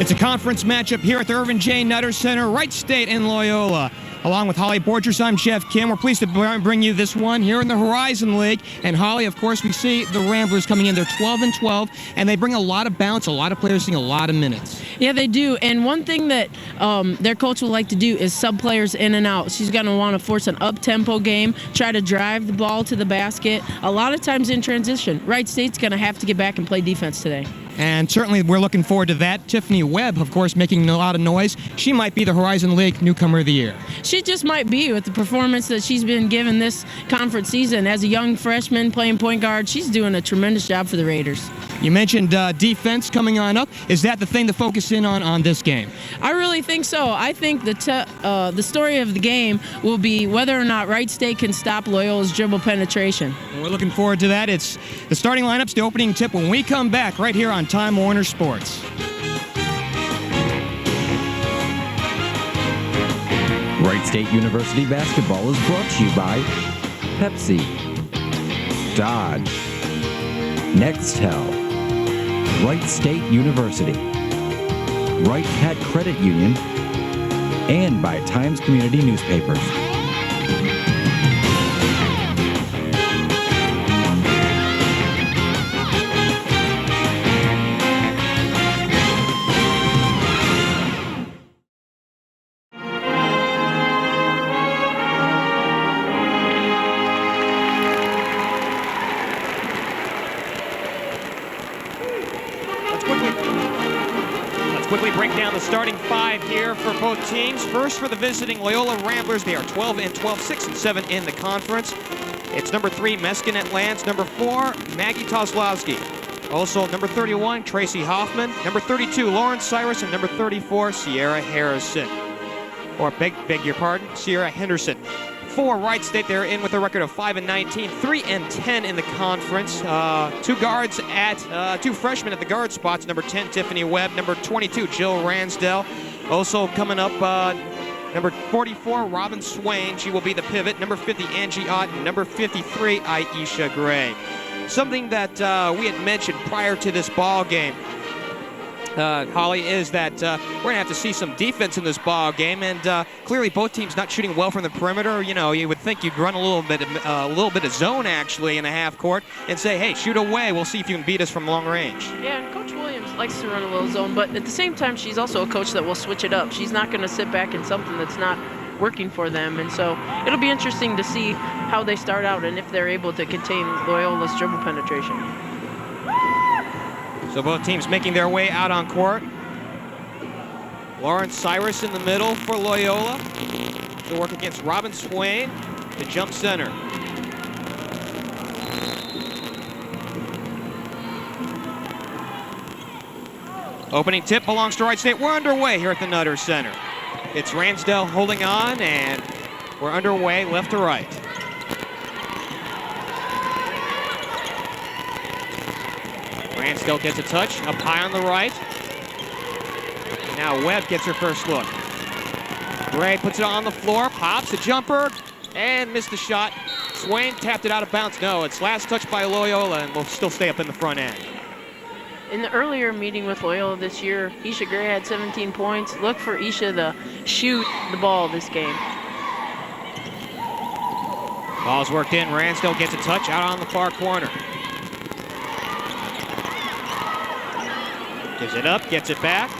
It's a conference matchup here at the Irvin J. Nutter Center, Wright State and Loyola. Along with Holly Borchers, I'm Geoff Kim. We're pleased to bring you this one here in the Horizon League. And Holly, of course, we see the Ramblers coming in. They're 12-12, and they bring a lot of bounce. A lot of players seeing a lot of minutes. Yeah, they do. And one thing that their coach will like to do is sub players in and out. She's going to want to force an up-tempo game, try to drive the ball to the basket. A lot of times in transition. Wright State's going to have to get back and play defense today. And certainly we're looking forward to that. Tiffany Webb, of course, making a lot of noise. She might be the Horizon League Newcomer of the Year. She just might be with the performance that she's been given this conference season. As a young freshman playing point guard, she's doing a tremendous job for the Raiders. You mentioned defense coming on up. Is that the thing to focus in on this game? I really think so. I think the story of the game will be whether or not Wright State can stop Loyola's dribble penetration. And we're looking forward to that. It's the starting lineups, the opening tip when we come back right here on Time Warner Sports. Wright State University basketball is brought to you by Pepsi, Dodge, Nextel, Wright State University, Wright Cat Credit Union, and by Times Community Newspapers. Quickly break down the starting five here for both teams. First for the visiting Loyola Ramblers. They are 12-12, 6-7 in the conference. It's number 3, Meskinet Lance. Number 4, Maggie Toslowski. Also number 31, Tracy Hoffman. Number 32, Lauren Cyrus. And number 34, Cierra Harrison. Or beg your pardon, Cierra Henderson. For Wright State, they're in with a record of 5-19, 3-10 in the conference. Two guards at two freshmen at the guard spots. Number 10, Tiffany Webb. Number 22, Jill Ransdell. Also coming up, number 44, Robin Swain. She will be the pivot. Number 50, Angie Ott. And number 53, Aisha Gray. Something that we had mentioned prior to this ball game, Holly, is that we're going to have to see some defense in this ball game, and clearly both teams not shooting well from the perimeter. You know, you would think you'd run a little bit of zone actually in the half court and say, hey, shoot away. We'll see if you can beat us from long range. Yeah, and Coach Williams likes to run a little zone, but at the same time, she's also a coach that will switch it up. She's not going to sit back in something that's not working for them, and so it'll be interesting to see how they start out and if they're able to contain Loyola's dribble penetration. So both teams making their way out on court. Lauren Cyrus in the middle for Loyola to work against Robin Swain, the jump center. Opening tip belongs to Wright State. We're underway here at the Nutter Center. It's Ransdell holding on, and we're underway left to right. Ransdell gets a touch, up high on the right. And now Webb gets her first look. Gray puts it on the floor, pops a jumper, and missed the shot. Swain tapped it out of bounds. No, it's last touch by Loyola, and will still stay up in the front end. In the earlier meeting with Loyola this year, Isha Gray had 17 points. Look for Isha to shoot the ball this game. Ball's worked in. Ransdell gets a touch out on the far corner. Gives it up, gets it back.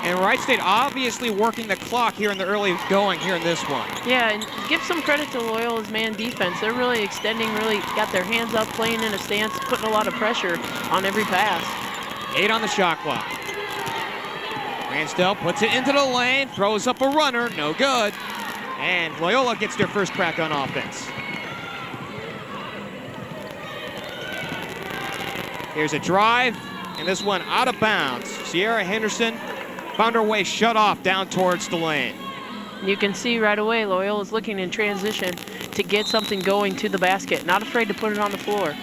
And Wright State obviously working the clock here in the early going here in this one. Yeah, and give some credit to Loyola's man defense. They're really extending, really got their hands up, playing in a stance, putting a lot of pressure on every pass. 8 on the shot clock. Ransdell puts it into the lane, throws up a runner, no good. And Loyola gets their first crack on offense. Here's a drive. And this one out of bounds. Cierra Henderson found her way shut off down towards the lane. You can see right away Loyola's looking in transition to get something going to the basket. Not afraid to put it on the floor.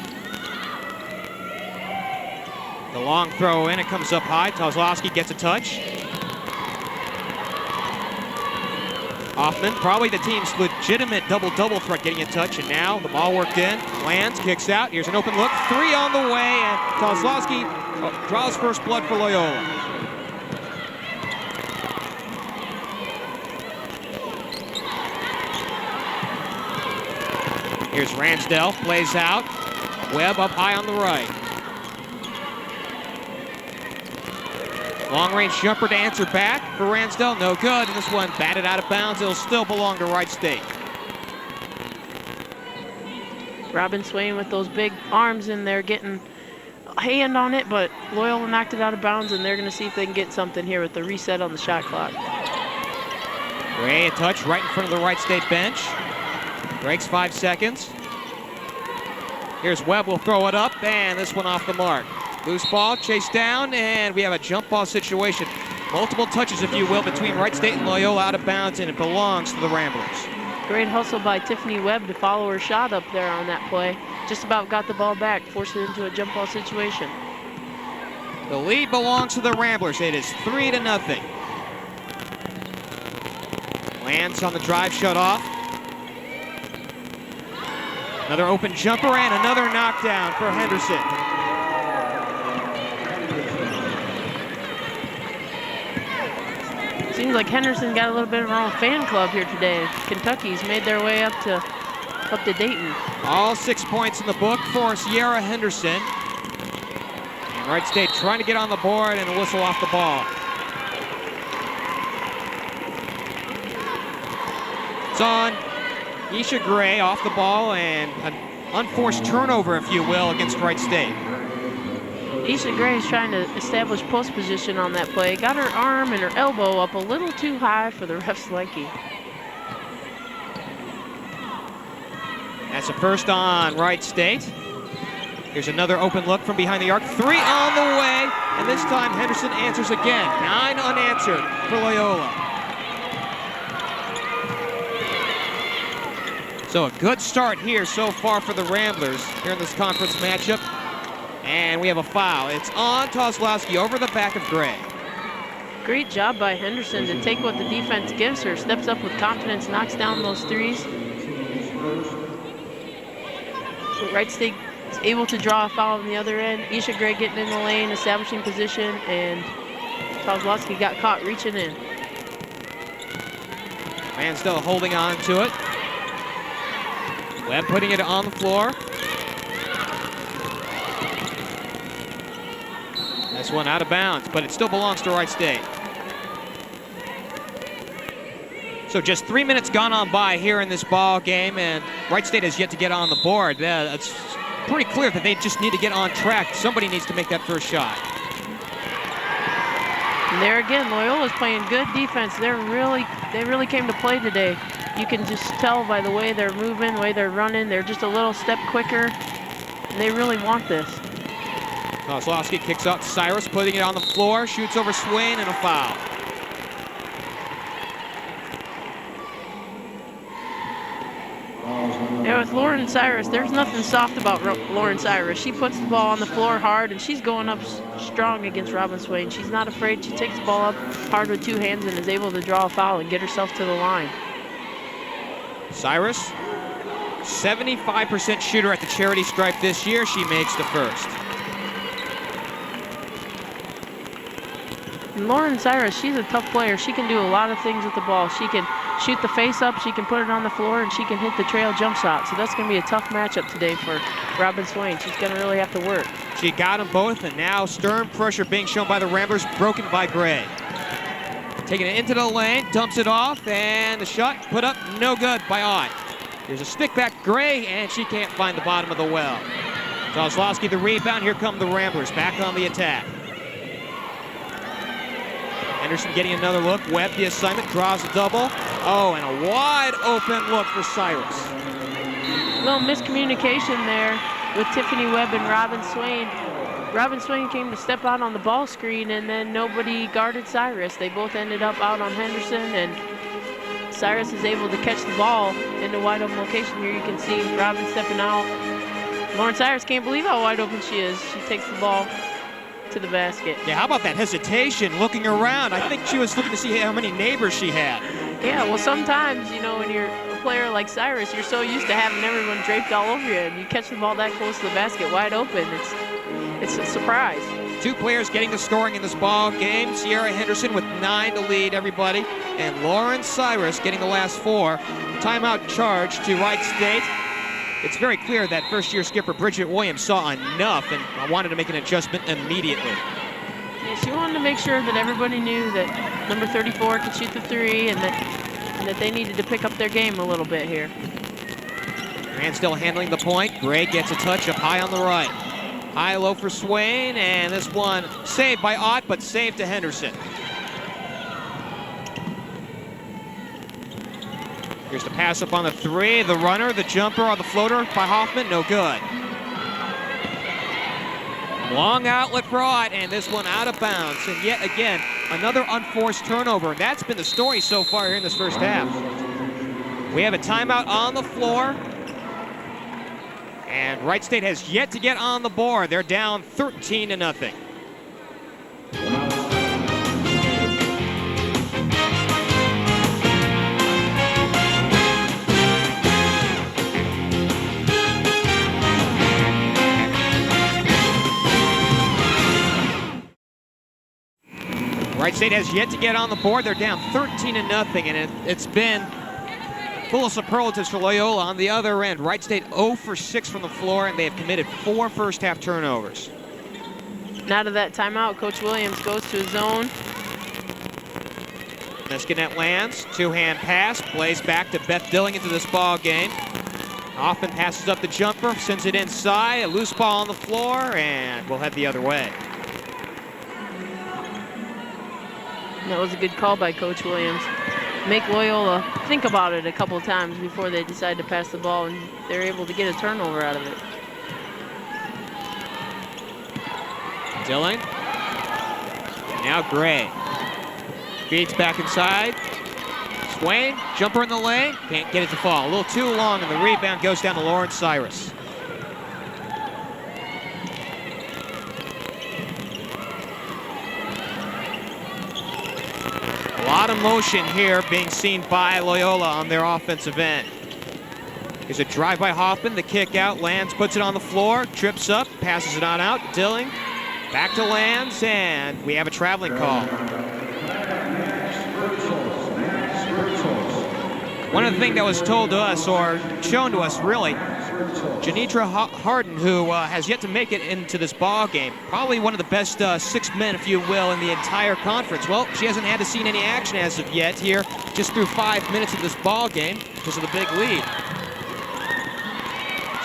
The long throw in, it comes up high. Toslowski gets a touch. Hoffman, probably the team's legitimate double-double threat, getting a touch, and now the ball worked in. Lands, kicks out. Here's an open look. 3 on the way, and Toslowski draws first blood for Loyola. Here's Ransdell, plays out. Webb up high on the right. Long-range jumper to answer back for Ransdell, no good. And this one batted out of bounds. It'll still belong to Wright State. Robin Swain with those big arms in there getting a hand on it, but Loyola knocked it out of bounds, and they're going to see if they can get something here with the reset on the shot clock. Gray a touch right in front of the Wright State bench. Breaks 5 seconds. Here's Webb, will throw it up, and this one off the mark. Loose ball, chased down, and we have a jump ball situation. Multiple touches, if you will, between Wright State and Loyola out of bounds, and it belongs to the Ramblers. Great hustle by Tiffany Webb to follow her shot up there on that play. Just about got the ball back, forced it into a jump ball situation. The lead belongs to the Ramblers. It is 3-0. Lands on the drive, shut off. Another open jumper and another knockdown for Henderson. Seems like Henderson got a little bit of her own fan club here today. Kentucky's made their way up to Dayton. All 6 points in the book for Cierra Henderson. And Wright State trying to get on the board and a whistle off the ball. It's on Isha Gray off the ball, and an unforced turnover, if you will, against Wright State. Isha Gray is trying to establish post position on that play. Got her arm and her elbow up a little too high for the ref's liking. That's a first on Wright State. Here's another open look from behind the arc. 3 on the way, and this time Henderson answers again. 9 unanswered for Loyola. So a good start here so far for the Ramblers here in this conference matchup. And we have a foul. It's on Kozlowski over the back of Gray. Great job by Henderson to take what the defense gives her. Steps up with confidence, knocks down those threes. Wright State is able to draw a foul on the other end. Isha Gray getting in the lane, establishing position, and Kozlowski got caught reaching in. Ransdell holding on to it. Webb putting it on the floor. This one out of bounds, but it still belongs to Wright State. So just 3 minutes gone on by here in this ball game, and Wright State has yet to get on the board. It's pretty clear that they just need to get on track. Somebody needs to make that first shot. And there again, Loyola's playing good defense. They really came to play today. You can just tell by the way they're moving, the way they're running. They're just a little step quicker, and they really want this. Kozlowski kicks out Cyrus, putting it on the floor, shoots over Swain, and a foul. Yeah, with Lauren Cyrus, there's nothing soft about Lauren Cyrus. She puts the ball on the floor hard, and she's going up strong against Robin Swain. She's not afraid. She takes the ball up hard with 2 hands and is able to draw a foul and get herself to the line. Cyrus, 75% shooter at the charity stripe this year. She makes the first. And Lauren Cyrus, she's a tough player. She can do a lot of things with the ball. She can shoot the face up, she can put it on the floor, and she can hit the trail jump shot. So that's going to be a tough matchup today for Robin Swain. She's going to really have to work. She got them both, and now stern pressure being shown by the Ramblers, broken by Gray. Taking it into the lane, dumps it off, and the shot put up, no good by Ott. There's a stick back Gray, and she can't find the bottom of the well. Kozlowski the rebound, here come the Ramblers, back on the attack. Henderson getting another look, Webb the assignment, draws a double. Oh, and a wide open look for Cyrus. A little miscommunication there with Tiffany Webb and Robin Swain. Robin Swain came to step out on the ball screen, and then nobody guarded Cyrus. They both ended up out on Henderson, and Cyrus is able to catch the ball in the wide open location. Here you can see Robin stepping out. Lauren Cyrus can't believe how wide open she is. She takes the ball to the basket. Yeah, how about that hesitation, looking around? I think she was looking to see how many neighbors she had. Yeah, well, sometimes, you know, when you're a player like Cyrus, you're so used to having everyone draped all over you, and you catch the ball that close to the basket wide open. It's a surprise. 2 players getting the scoring in this ball game. Cierra Henderson with 9 to lead everybody, and Lauren Cyrus getting the last 4. Timeout charge to Wright State. it's very clear that first-year skipper Bridget Williams saw enough and wanted to make an adjustment immediately. Yeah, she wanted to make sure that everybody knew that number 34 could shoot the three and that they needed to pick up their game a little bit here. Rand still handling the point. Gray gets a touch up high on the right. High-low for Swain, and this one saved by Ott, but saved to Henderson. Here's the pass up on the three. The runner, the jumper on the floater by Hoffman, no good. Long outlet for Ott, and this one out of bounds. And yet again, another unforced turnover. And that's been the story so far here in this first half. We have a timeout on the floor. And Wright State has yet to get on the board. They're down 13-0. Wright State has yet to get on the board. They're down 13-0, and it's been full of superlatives for Loyola on the other end. Wright State 0 for 6 from the floor, and they have committed 4 first-half turnovers. And out of that timeout, Coach Williams goes to his zone. Mesquinet lands, two-hand pass, plays back to Beth Dilling into this ball game. Hoffman passes up the jumper, sends it inside, a loose ball on the floor, and we'll head the other way. And that was a good call by Coach Williams. Make Loyola think about it a couple of times before they decide to pass the ball, and they're able to get a turnover out of it. Dilling. Now Gray. Feeds back inside. Swain, jumper in the lane. Can't get it to fall. A little too long, and the rebound goes down to Lauren Cyrus. A lot of motion here being seen by Loyola on their offensive end. Here's a drive by Hoffman, the kick out. Lands puts it on the floor, trips up, passes it on out. Dilling, back to Lands, and we have a traveling call. One of the things that was told to us, or shown to us really, Janitra Harden, who has yet to make it into this ball game, probably one of the best 6 men, if you will, in the entire conference. Well, she hasn't had to see any action as of yet here, just through 5 minutes of this ball game because of the big lead.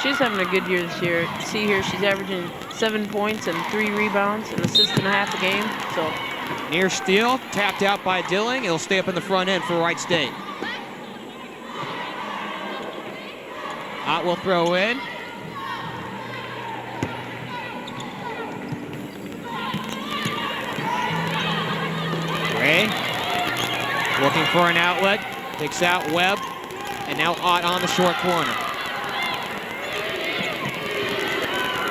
She's having a good year this year. See here, she's averaging 7 points and 3 rebounds, an assist and a half a game. So near steal, tapped out by Dilling. It'll stay up in the front end for Wright State. Ott will throw in. Gray looking for an outlet, takes out Webb, and now Ott on the short corner.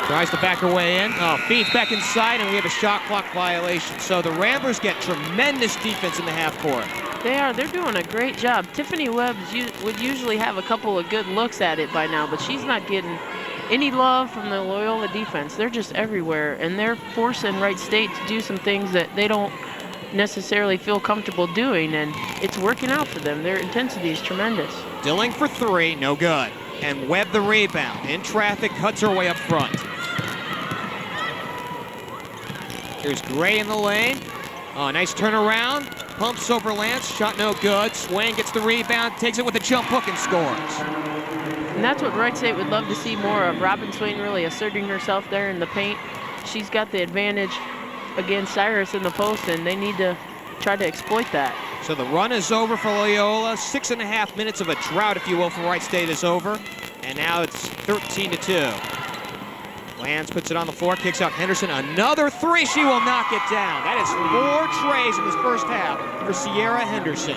Tries to back her way in. Oh, feeds back inside, and we have a shot clock violation. So the Ramblers get tremendous defense in the half court. they're doing a great job. Tiffany Webb would usually have a couple of good looks at it by now, but she's not getting any love from the Loyola defense. They're just everywhere, and they're forcing Wright State to do some things that they don't necessarily feel comfortable doing, and it's working out for them. Their intensity is tremendous. Dilling for three, no good. And Webb the rebound. In traffic, cuts her way up front. Here's Gray in the lane. Oh, nice turnaround. Pumps over Lance, shot no good. Swain gets the rebound, takes it with a jump hook and scores. And that's what Wright State would love to see more of. Robin Swain really asserting herself there in the paint. She's got the advantage against Cyrus in the post, and they need to try to exploit that. So the run is over for Loyola. 6.5 minutes of a drought, if you will, for Wright State is over. And now it's 13-2. Lance puts it on the floor, kicks out Henderson. Another three, she will knock it down. That is 4 treys in this first half for Cierra Henderson.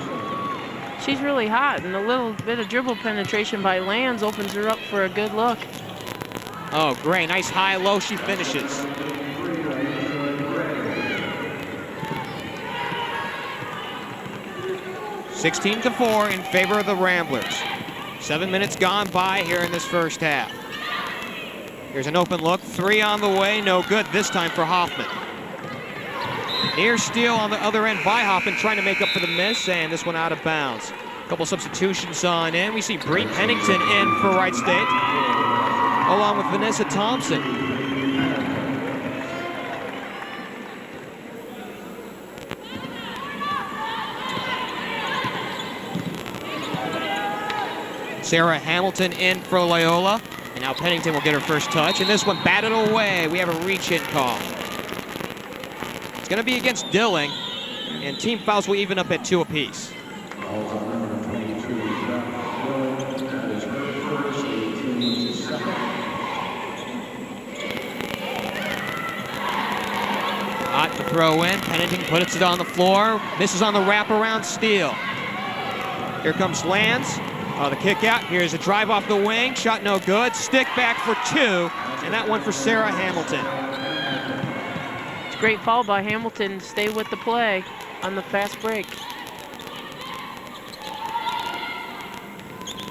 She's really hot, and a little bit of dribble penetration by Lands opens her up for a good look. Oh, Gray, nice high-low, she finishes. (16-4) in favor of the Ramblers. 7 minutes gone by here in this first half. Here's an open look, three on the way, no good this time for Hoffman. Near steal on the other end by Hoffman, trying to make up for the miss, and this one out of bounds. Couple substitutions on in. We see Bree Pennington in for Wright State, along with Vanessa Thompson. Cierra Hamilton in for Loyola. And now Pennington will get her first touch. And this one batted away. We have a reach-in call. It's going to be against Dilling. And team fouls will even up at 2 apiece. Hot to throw in. Pennington puts it on the floor. Misses on the wraparound steal. Here comes Lands. The kick out. Here's a drive off the wing. Shot no good. Stick back for 2. And that one for Cierra Hamilton. It's a great foul by Hamilton. Stay with the play on the fast break.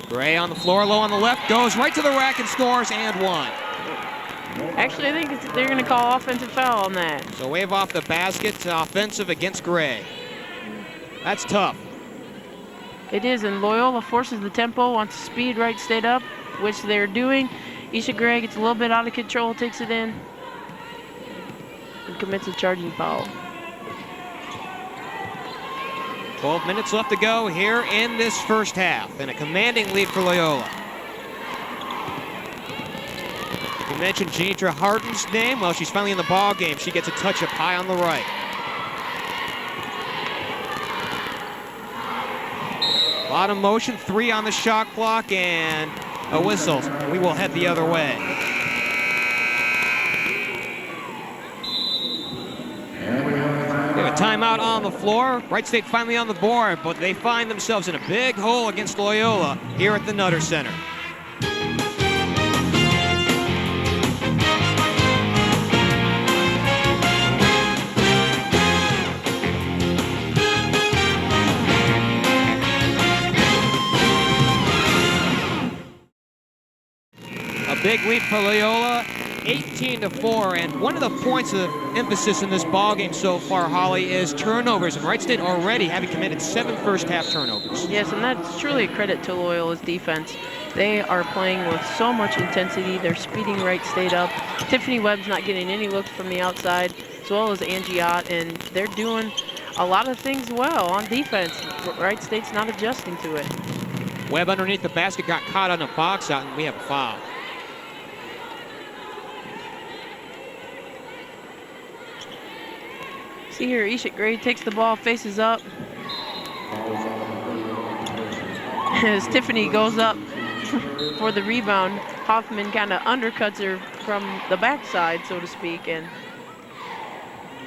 Gray on the floor, low on the left. Goes right to the rack and scores and 1. Actually, I think they're going to call offensive foul on that. So wave off the basket. Offensive against Gray. That's tough. It is, and Loyola forces the tempo, wants to speed Wright State up, which they're doing. Isha Gray gets a little bit out of control, takes it in, and commits a charging foul. 12 minutes left to go here in this first half, and a commanding lead for Loyola. You mentioned Janitra Harden's name. Well, she's finally in the ball game. She gets a touch up high on the right. A lot of motion, 3 on the shot clock, and a whistle. We will head the other way. We have a timeout on the floor. Wright State finally on the board, but they find themselves in a big hole against Loyola here at the Nutter Center. Big lead for Loyola, 18-4, and one of the points of emphasis in this ballgame so far, Holly, is turnovers, and Wright State already having committed 7 first-half turnovers. Yes, and that's truly a credit to Loyola's defense. They are playing with so much intensity. They're speeding Wright State up. Tiffany Webb's not getting any looks from the outside, as well as Angie Ott, and they're doing a lot of things well on defense. Wright State's not adjusting to it. Webb underneath the basket got caught on a box out, and we have a foul. See here, Isha Gray takes the ball, faces up. As Tiffany goes up for the rebound, Hoffman kind of undercuts her from the backside, so to speak, and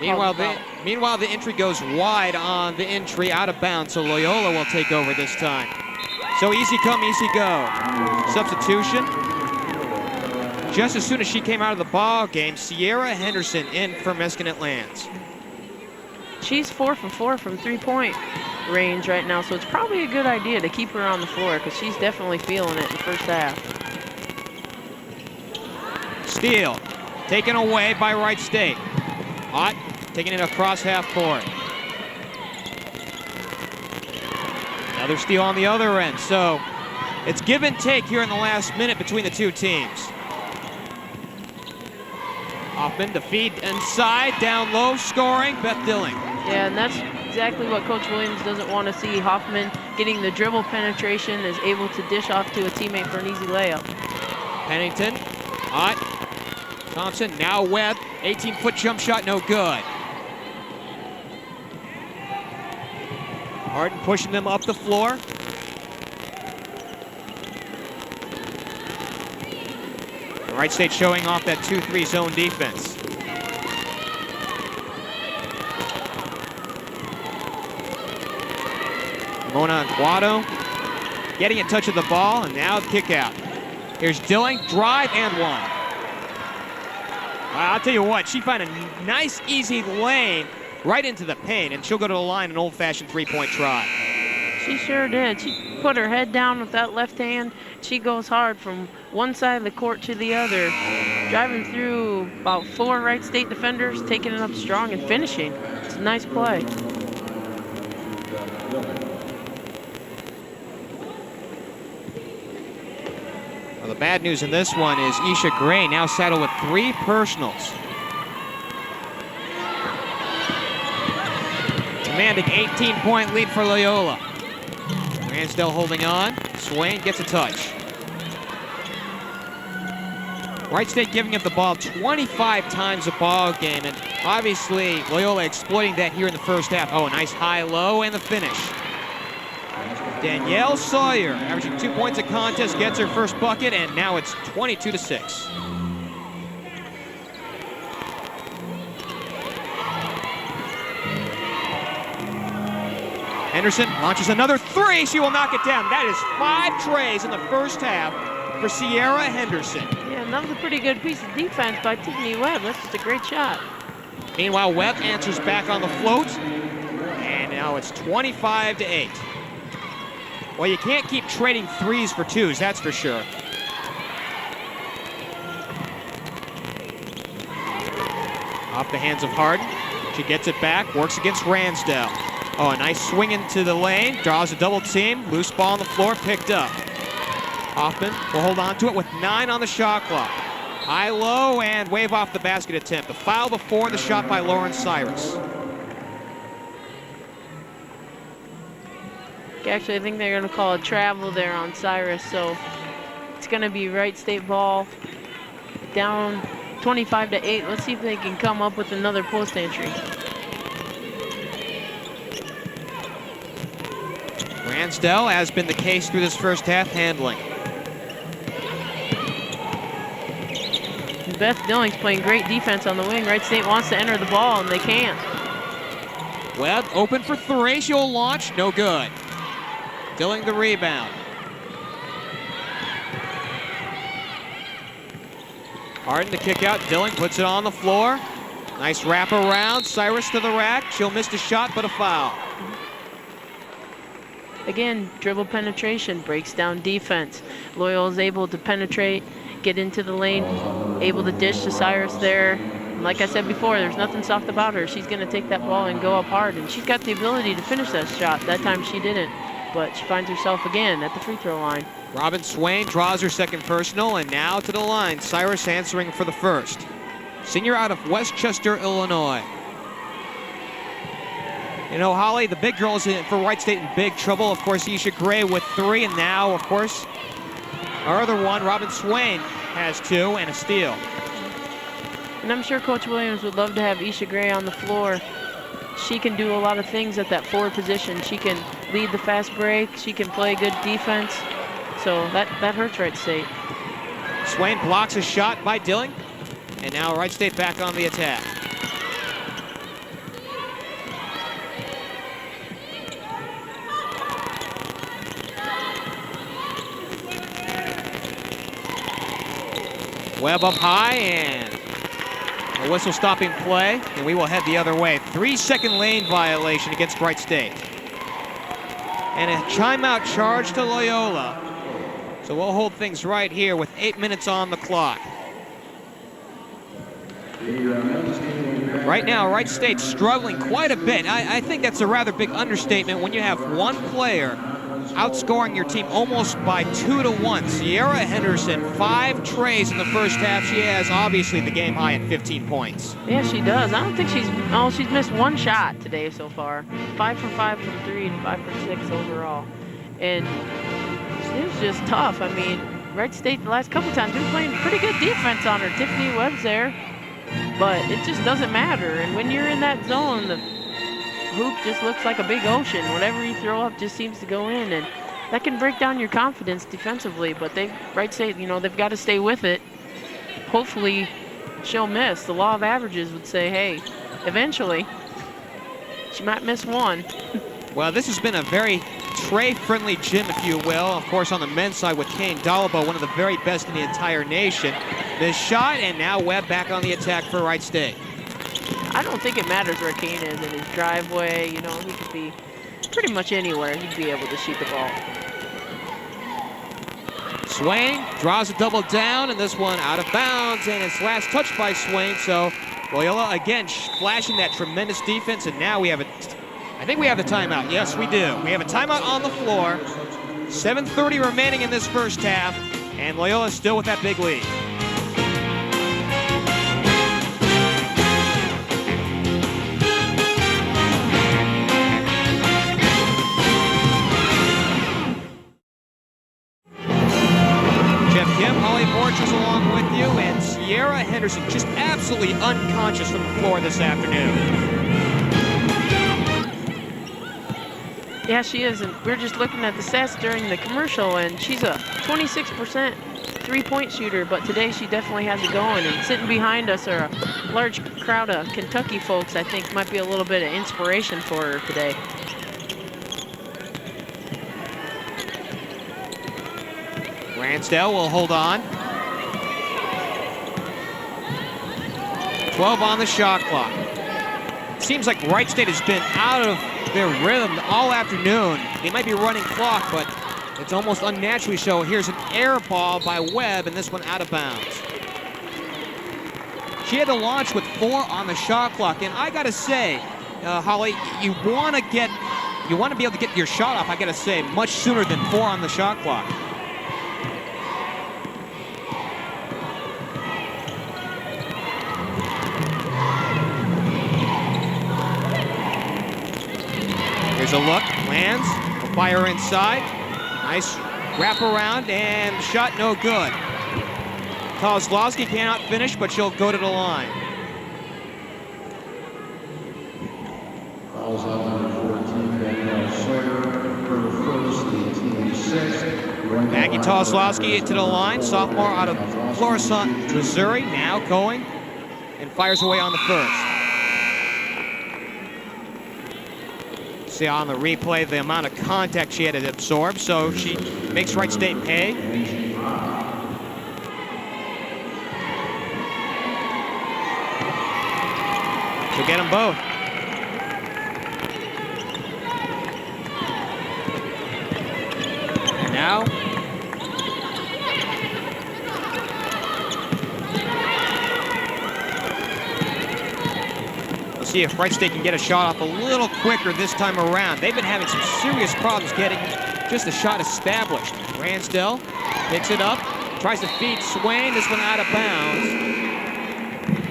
meanwhile the entry goes wide on the entry, out of bounds, so Loyola will take over this time. So easy come, easy go. Substitution. Just as soon as she came out of the ball game, Cierra Henderson in for Meskinat Lands. She's 4 for 4 from 3-point range right now, so it's probably a good idea to keep her on the floor because she's definitely feeling it in the first half. Steal, taken away by Wright State. Ott taking it across half court. Another steal on the other end, so it's give and take here in the last minute between the two teams. Hoffman to feed inside, down low, scoring, Beth Dilling. Yeah, and that's exactly what Coach Williams doesn't want to see. Hoffman getting the dribble penetration, is able to dish off to a teammate for an easy layup. Pennington, Ott, Thompson, now Webb, 18-foot jump shot, no good. Harden pushing them up the floor. Wright State showing off that 2-3 zone defense. Mona Guado getting a touch of the ball, and now the kick out. Here's Dilling, drive and 1. I'll tell you what, she found a nice, easy lane right into the paint, and she'll go to the line, an old-fashioned 3-point try. She sure did. She put her head down with that left hand. She goes hard from one side of the court to the other, driving through about 4 Wright State defenders, taking it up strong and finishing. It's a nice play. Well, the bad news in this one is Isha Gray now saddled with 3 personals. Commanding 18-point lead for Loyola. Ransdell holding on. Swain gets a touch. Wright State giving up the ball 25 times a ball game, and obviously Loyola exploiting that here in the first half. Oh, a nice high-low and the finish. Danielle Sawyer, averaging 2 points a contest, gets her first bucket, and now it's 22-6. Henderson launches another 3. She will knock it down. That is 5 trays in the first half for Cierra Henderson. Yeah, and that was a pretty good piece of defense by Tiffany Webb. That's just a great shot. Meanwhile, Webb answers back on the float, and now it's 25-8. Well, you can't keep trading 3s for 2s, that's for sure. Off the hands of Harden. She gets it back, works against Ransdell. Oh, a nice swing into the lane, draws a double team, loose ball on the floor, picked up. Hoffman will hold on to it with 9 on the shot clock. High-low and wave off the basket attempt. The foul before the shot by Lauren Cyrus. Actually, I think they're going to call a travel there on Cyrus, so it's going to be Wright State ball down 25-8. Let's see if they can come up with another post entry. Ransdell, has been the case through this first half, handling. Beth Dilling's playing great defense on the wing. Wright State wants to enter the ball, and they can't. Webb open for 3. She'll launch, no good. Dilling the rebound. Harden to kick out. Dilling puts it on the floor. Nice wrap around. Cyrus to the rack. She'll miss the shot, but a foul. Again, dribble penetration breaks down defense. Loyola's able to penetrate, get into the lane, able to dish to Cyrus there. And like I said before, there's nothing soft about her. She's going to take that ball and go up hard, and she's got the ability to finish that shot. That time she didn't, but she finds herself again at the free throw line. Robin Swain draws her second personal, and now to the line. Cyrus answering for the first. Senior out of Westchester, Illinois. You know, Holly, the big girls for Wright State in big trouble. Of course, Isha Gray with 3, and now, of course, our other one, Robin Swain, has 2 and a steal. And I'm sure Coach Williams would love to have Isha Gray on the floor. She can do a lot of things at that forward position. She can lead the fast break. She can play good defense. So that hurts Wright State. Swain blocks a shot by Dilling, and now Wright State back on the attack. Webb up high, and a whistle stopping play, and we will head the other way. 3-second lane violation against Wright State. And a timeout charge to Loyola. So we'll hold things right here with 8 minutes on the clock. Right now, Wright State's struggling quite a bit. I think that's a rather big understatement when you have one player outscoring your team almost by 2-1. Cierra Henderson, 5 trays in the first half. She has obviously the game high at 15 points. Yeah, she does. I don't think she's missed 1 shot today so far. 5 for 5 from 3 and 5 for 6 overall. And it was just tough. I mean, Wright State the last couple times been playing pretty good defense on her. Tiffany Webb's there, but it just doesn't matter. And when you're in that zone, the hoop just looks like a big ocean. Whatever you throw up just seems to go in, and that can break down your confidence defensively. But Wright State, you know, they've got to stay with it. Hopefully, she'll miss. The law of averages would say, hey, eventually, she might miss 1. Well, this has been a very tray-friendly gym, if you will. Of course, on the men's side with Kane Dolabo, one of the very best in the entire nation. This shot, and now Webb back on the attack for Wright State. I don't think it matters where Kane is in his driveway. You know, he could be pretty much anywhere. He'd be able to shoot the ball. Swain draws a double down, and this one out of bounds, and it's last touched by Swain. So Loyola again flashing that tremendous defense, and now we have I think we have the timeout. Yes, we do. We have a timeout on the floor. 7:30 remaining in this first half, And Loyola still with that big lead. Geoff Kim, Holly Borchers along with you, and Cierra Henderson just absolutely unconscious from the floor this afternoon. Yeah, she is, and we're just looking at the stats during the commercial, and she's a 26% three-point shooter, but today she definitely has it going, and sitting behind us are a large crowd of Kentucky folks. I think might be a little bit of inspiration for her today. Ransdell will hold on. 12 on the shot clock. Seems like Wright State has been out of their rhythm all afternoon. They might be running clock, but it's almost unnaturally so. Here's an air ball by Webb, and this one out of bounds. She had to launch with 4 on the shot clock, and I gotta say, Holly, you want to be able to get your shot off, I gotta say, much sooner than 4 on the shot clock. Here's a look, lands, a fire inside. Nice wrap around, and shot no good. Kozlowski cannot finish, but she'll go to the line. Fouls out number 14, Danielle Sawyer, her first, 18-6. Maggie Kozlowski to the line, sophomore out of Florissant, Missouri, now going and fires away on the first. See on the replay the amount of contact she had to absorb, so she makes Wright State pay. She'll get them both. And now, we'll see if Wright State can get a shot off a little quicker this time around. They've been having some serious problems getting just a shot established. Ransdell picks it up, tries to feed Swain. This one out of bounds.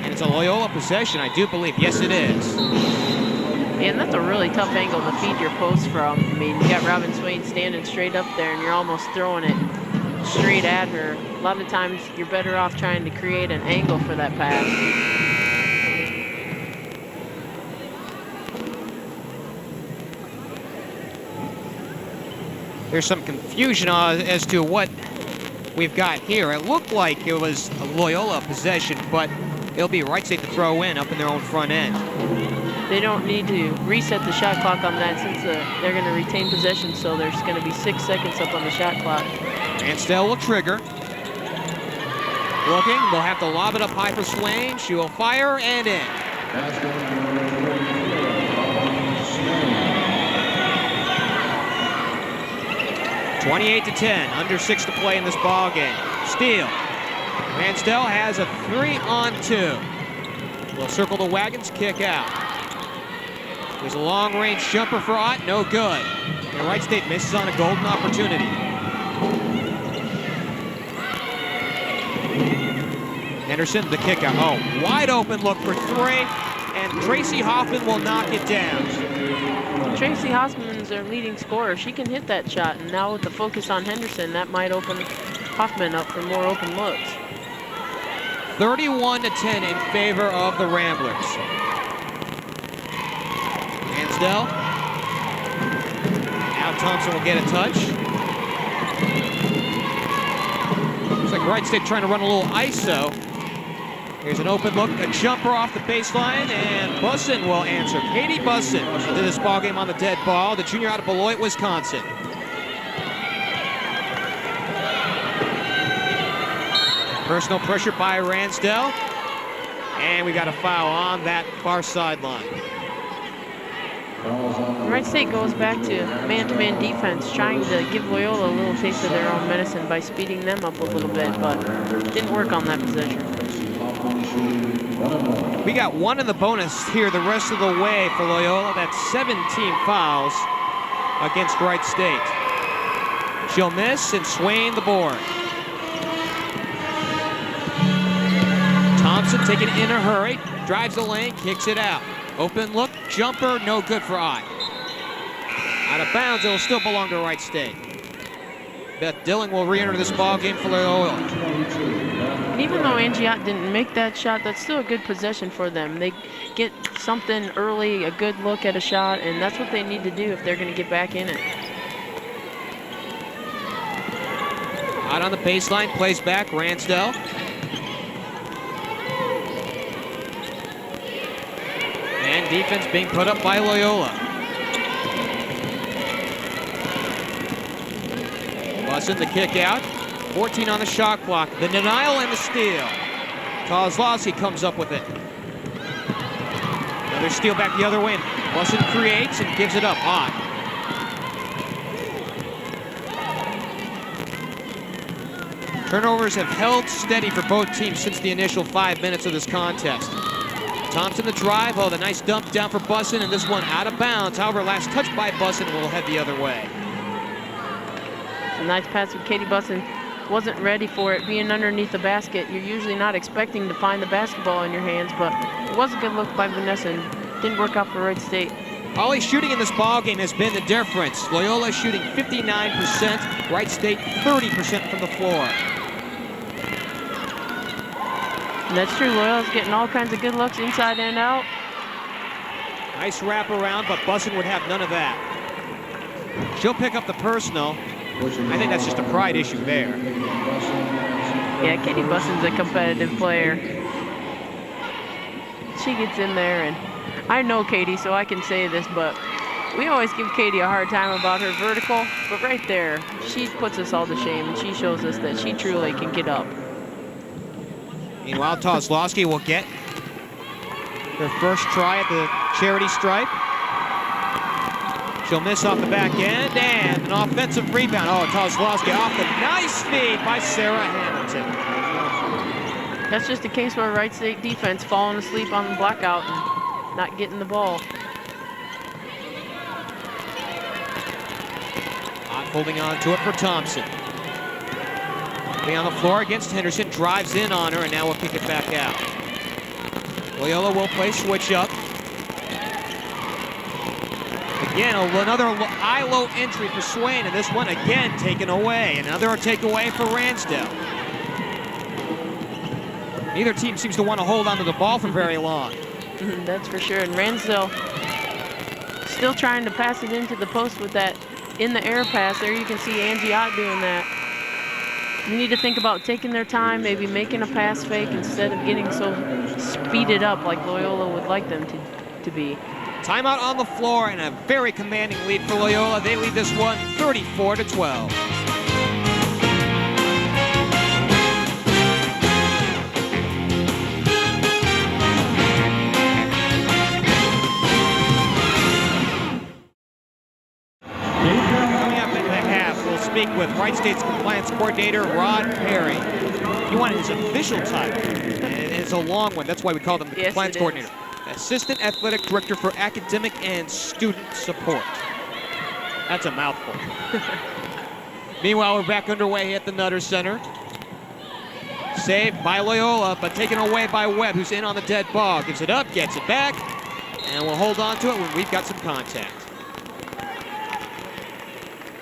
And it's a Loyola possession, I do believe. Yes, it is. And that's a really tough angle to feed your post from. I mean, you got Robin Swain standing straight up there, and you're almost throwing it straight at her. A lot of times, you're better off trying to create an angle for that pass. There's some confusion as to what we've got here. It looked like it was a Loyola possession, but it'll be Wright State to throw in up in their own front end. They don't need to reset the shot clock on that since they're going to retain possession, so there's going to be 6 seconds up on the shot clock. Ransdell will trigger. Looking, they'll have to lob it up high for Swain. She will fire and in. 28-10, under 6 to play in this ball game. Steal. Ransdell has a 3-on-2. Will circle the wagons, kick out. There's a long-range jumper for Ott, no good. And Wright State misses on a golden opportunity. Henderson, the kick out. Oh, wide open look for 3, and Tracy Hoffman will knock it down. Tracy Hoffman is their leading scorer. She can hit that shot, and now with the focus on Henderson, that might open Hoffman up for more open looks. 31-10 in favor of the Ramblers. Ransdell. Now Thompson will get a touch. Looks like Wright State trying to run a little ISO. Here's an open look, a jumper off the baseline, and Bussin will answer. Katie Bussin did this ball game on the dead ball, the junior out of Beloit, Wisconsin. Personal pressure by Ransdell, and we got a foul on that far sideline. Wright State goes back to man-to-man defense, trying to give Loyola a little taste of their own medicine by speeding them up a little bit, but didn't work on that possession. We got 1 in the bonus here the rest of the way for Loyola. That's 17 fouls against Wright State. She'll miss, and Swain the board. Thompson taking it in a hurry, drives the lane, kicks it out. Open look, jumper, no good for I. Out of bounds, it'll still belong to Wright State. Beth Dilling will re-enter this ball game for Loyola. And even though Angiot didn't make that shot, that's still a good possession for them. They get something early, a good look at a shot, and that's what they need to do if they're going to get back in it. Out on the baseline, plays back, Ransdell. And defense being put up by Loyola. Bussin the kick out. 14 on the shot clock. The denial and the steal. Kozlowski comes up with it. Another steal back the other way. Bussin creates and gives it up. Hot. Turnovers have held steady for both teams since the initial 5 minutes of this contest. Thompson the drive. Oh, the nice dump down for Bussin, and this one out of bounds. However, last touch by Bussin will head the other way. A nice pass from Katie Bussin. Wasn't ready for it. Being underneath the basket, you're usually not expecting to find the basketball in your hands, but it was a good look by Vanessa and didn't work out for Wright State. Holly's shooting in this ball game has been the difference. Loyola shooting 59%, Wright State 30% from the floor. And that's true. Loyola's getting all kinds of good looks inside and out. Nice wrap around, but Bussin would have none of that. She'll pick up the personal. I think that's just a pride issue there. Yeah, Katie Bussin's a competitive player. She gets in there, and I know Katie, so I can say this, but we always give Katie a hard time about her vertical, but right there, she puts us all to shame, and she shows us that she truly can get up. Meanwhile, Kozlowski will get her first try at the charity stripe. She'll miss off the back end, and an offensive rebound. Oh, Kozlowski off the nice feed by Cierra Henderson. That's just a case where Wright State defense falling asleep on the blackout and not getting the ball. Not holding on to it for Thompson. Be on the floor against Henderson, drives in on her, and now we'll kick it back out. Loyola will play switch up. Again, another high-low entry for Swain, and this one again taken away. Another takeaway for Ransdell. Neither team seems to want to hold onto the ball for very long. That's for sure. And Ransdell still trying to pass it into the post with that in-the-air pass. There you can see Angie Ott doing that. You need to think about taking their time, maybe making a pass fake instead of getting so speeded up like Loyola would like them to be. Timeout on the floor and a very commanding lead for Loyola. They lead this one 34-12. Coming up in the half, we'll speak with Wright State's compliance coordinator, Rod Perry. He wanted his official title, and it's a long one. That's why we call him the compliance coordinator. Assistant Athletic Director for Academic and Student Support. That's a mouthful. Meanwhile, we're back underway at the Nutter Center. Saved by Loyola, but taken away by Webb, who's in on the dead ball. Gives it up, gets it back, and we'll hold on to it when we've got some contact.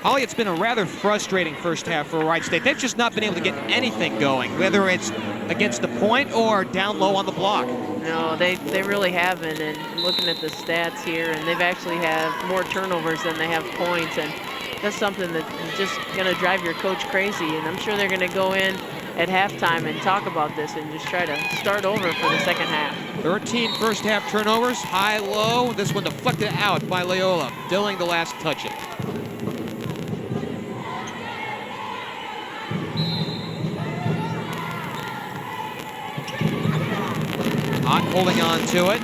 Holly, it's been a rather frustrating first half for Wright State. They've just not been able to get anything going, whether it's against the point or down low on the block. No, they really haven't, and looking at the stats here, and they've actually have more turnovers than they have points, and that's something that's just going to drive your coach crazy, and I'm sure they're going to go in at halftime and talk about this and just try to start over for the second half. 13 first half turnovers, high-low. This one deflected out by Loyola. Dilling the last touch it. Ott holding on to it.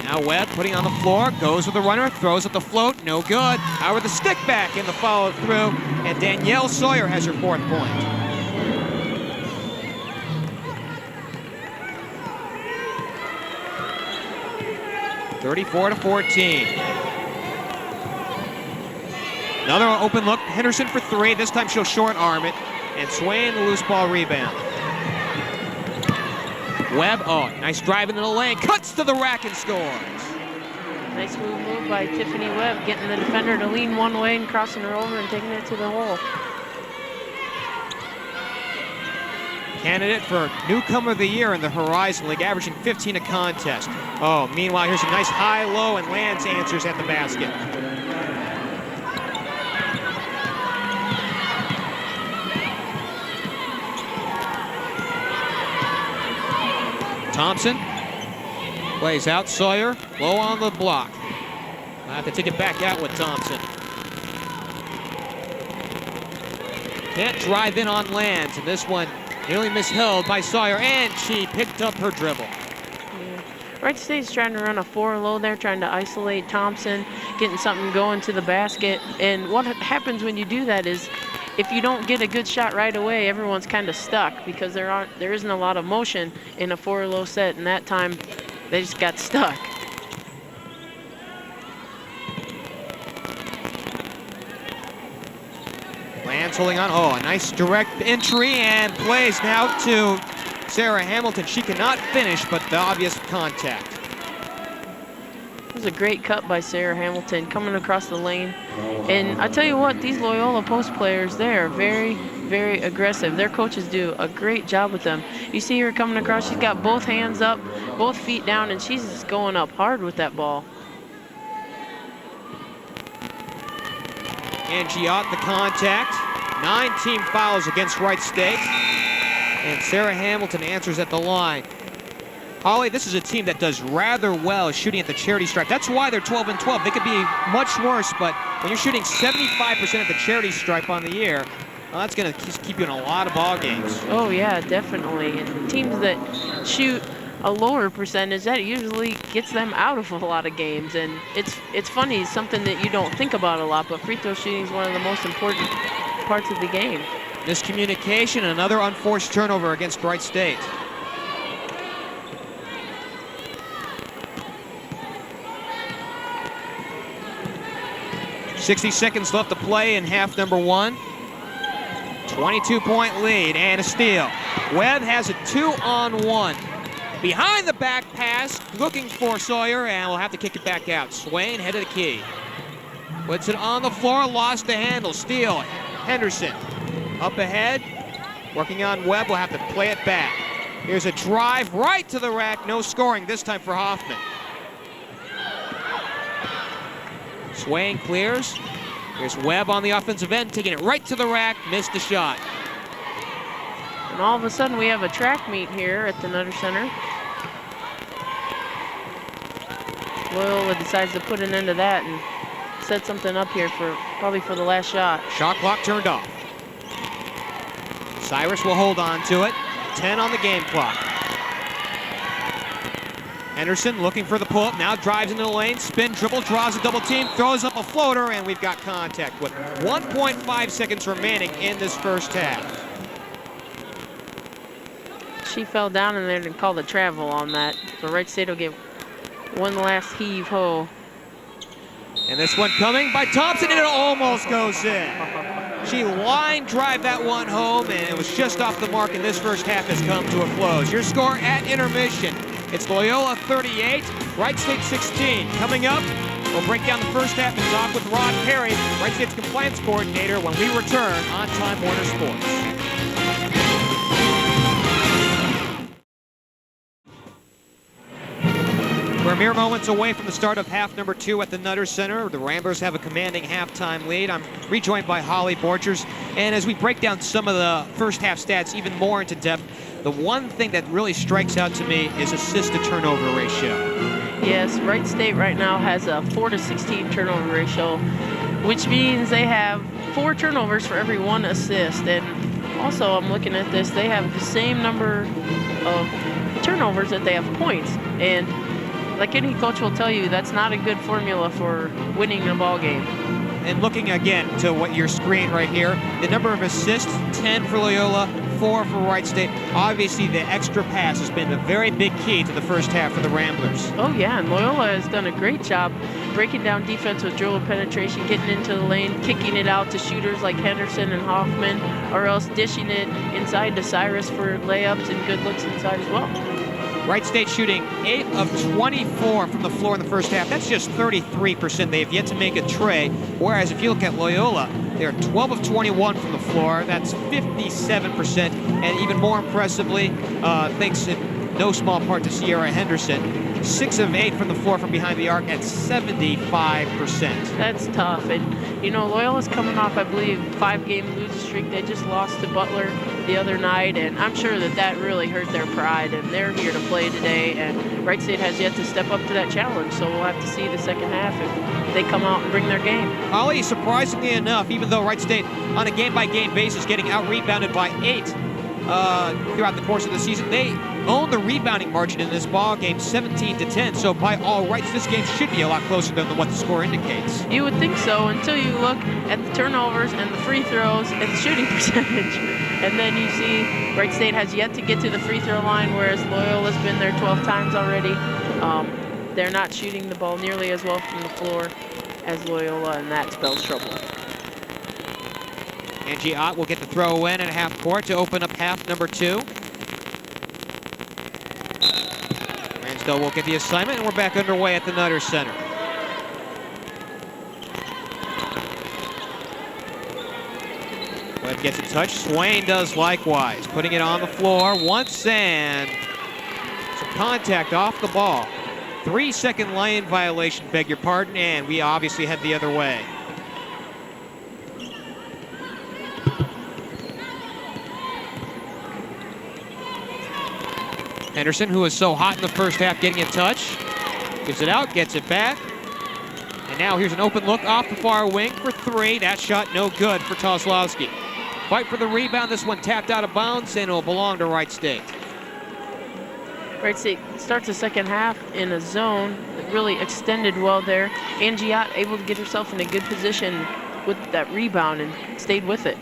Now Webb putting on the floor, goes with the runner, throws at the float, no good. However, the stick back in the follow through, and Danielle Sawyer has her fourth point. (34-14). Another open look, Henderson for three. This time she'll short arm it, and Swain the loose ball rebound. Webb, oh, nice drive into the lane, cuts to the rack and scores. Nice move by Tiffany Webb, getting the defender to lean one way and crossing her over and taking it to the hole. Candidate for Newcomer of the Year in the Horizon League, averaging 15 a contest. Oh, meanwhile, here's a nice high-low, and Lance answers at the basket. Thompson plays out Sawyer, low on the block. I'll have to take it back out with Thompson. Can't drive in on Lands, and this one nearly misheld by Sawyer, and she picked up her dribble. Yeah. Wright State's trying to run a 4-low there, trying to isolate Thompson, getting something going to the basket. And what happens when you do that is, if you don't get a good shot right away, everyone's kind of stuck because there isn't a lot of motion in a 4-low set, and that time they just got stuck. Lance holding on. Oh, a nice direct entry and plays now to Cierra Hamilton. She cannot finish, but the obvious contact. It was a great cut by Cierra Hamilton coming across the lane. And I tell you what, these Loyola post players, they are very, very aggressive. Their coaches do a great job with them. You see her coming across, she's got both hands up, both feet down, and she's just going up hard with that ball. And Giott the contact. 9 team fouls against Wright State. And Cierra Hamilton answers at the line. Holly, this is a team that does rather well shooting at the charity stripe. That's why they're 12 and 12. They could be much worse, but when you're shooting 75% at the charity stripe on the year, well, that's going to keep you in a lot of ball games. Oh yeah, definitely. And teams that shoot a lower percentage, that usually gets them out of a lot of games. And it's funny, it's something that you don't think about a lot, but free throw shooting is one of the most important parts of the game. Miscommunication, another unforced turnover against Wright State. .60 seconds left to play in half number 1. 22-point lead and a steal. Webb has a 2-on-1. Behind the back pass, looking for Sawyer, and we'll have to kick it back out. Swain, head of the key. Puts it on the floor, lost the handle. Steal, Henderson. Up ahead, working on Webb, we'll have to play it back. Here's a drive right to the rack, no scoring this time for Hoffman. Swain clears. Here's Webb on the offensive end, taking it right to the rack, missed the shot. And all of a sudden we have a track meet here at the Nutter Center. Loyola decides to put an end to that and set something up here for probably for the last shot. Shot clock turned off. Cyrus will hold on to it. 10 on the game clock. Henderson looking for the pull-up, now drives into the lane, spin, dribble, draws a double team, throws up a floater, and we've got contact with 1.5 seconds remaining in this first half. She fell down in there and called a travel on that. So Wright State will get one last heave-ho. And this one coming by Thompson, and it almost goes in. She line drive that one home, and it was just off the mark, and this first half has come to a close. Your score at intermission. It's Loyola 38, Wright State 16. Coming up, we'll break down the first half and talk with Rod Perry, Wright State's compliance coordinator, when we return on Time Warner Sports. We're mere moments away from the start of half number 2 at the Nutter Center. The Ramblers have a commanding halftime lead. I'm rejoined by Holly Borchers. And as we break down some of the first half stats even more into depth, the one thing that really strikes out to me is assist-to-turnover ratio. Yes, Wright State right now has a 4-to-16 turnover ratio, which means they have 4 turnovers for every 1 assist. And also, I'm looking at this, they have the same number of turnovers that they have points. And like any coach will tell you, that's not a good formula for winning a ball game. And looking again to what your screen right here, the number of assists, 10 for Loyola, 24 for Wright State. Obviously, the extra pass has been a very big key to the first half for the Ramblers. Oh yeah, and Loyola has done a great job breaking down defense with dribble penetration, getting into the lane, kicking it out to shooters like Henderson and Hoffman, or else dishing it inside to Cyrus for layups and good looks inside as well. Wright State shooting 8 of 24 from the floor in the first half. That's just 33%. They have yet to make a tray. Whereas if you look at Loyola, they're 12 of 21 from the floor. That's 57%. And even more impressively, thanks in no small part to Cierra Henderson, 6 of 8 from the floor from behind the arc at 75%. That's tough. And, you know, Loyola's coming off, I believe, 5-game losing streak. They just lost to Butler the other night, and I'm sure that really hurt their pride, and they're here to play today, and Wright State has yet to step up to that challenge, so we'll have to see the second half if they come out and bring their game. Holly, surprisingly enough, even though Wright State on a game-by-game basis getting out-rebounded by 8 throughout the course of the season, they own the rebounding margin in this ball game, 17-10. So by all rights, this game should be a lot closer than what the score indicates. You would think so until you look at the turnovers and the free throws and the shooting percentage. And then you see Wright State has yet to get to the free throw line, whereas Loyola's been there 12 times already. They're not shooting the ball nearly as well from the floor as Loyola, and that spells trouble. Angie Ott will get the throw in at half court to open up half number 2. Ransdell will get the assignment, and we're back underway at the Nutter Center. Webb gets a touch. Swain does likewise, putting it on the floor once, and some contact off the ball. 3-second line violation, beg your pardon, and we obviously head the other way. Henderson, who was so hot in the first half, getting a touch. Gives it out, gets it back. And now here's an open look off the far wing for 3. That shot no good for Toslowski. Fight for the rebound. This one tapped out of bounds, and it will belong to Wright State. Wright State starts the second half in a zone that really extended well there. Angie Ott able to get herself in a good position with that rebound and stayed with it.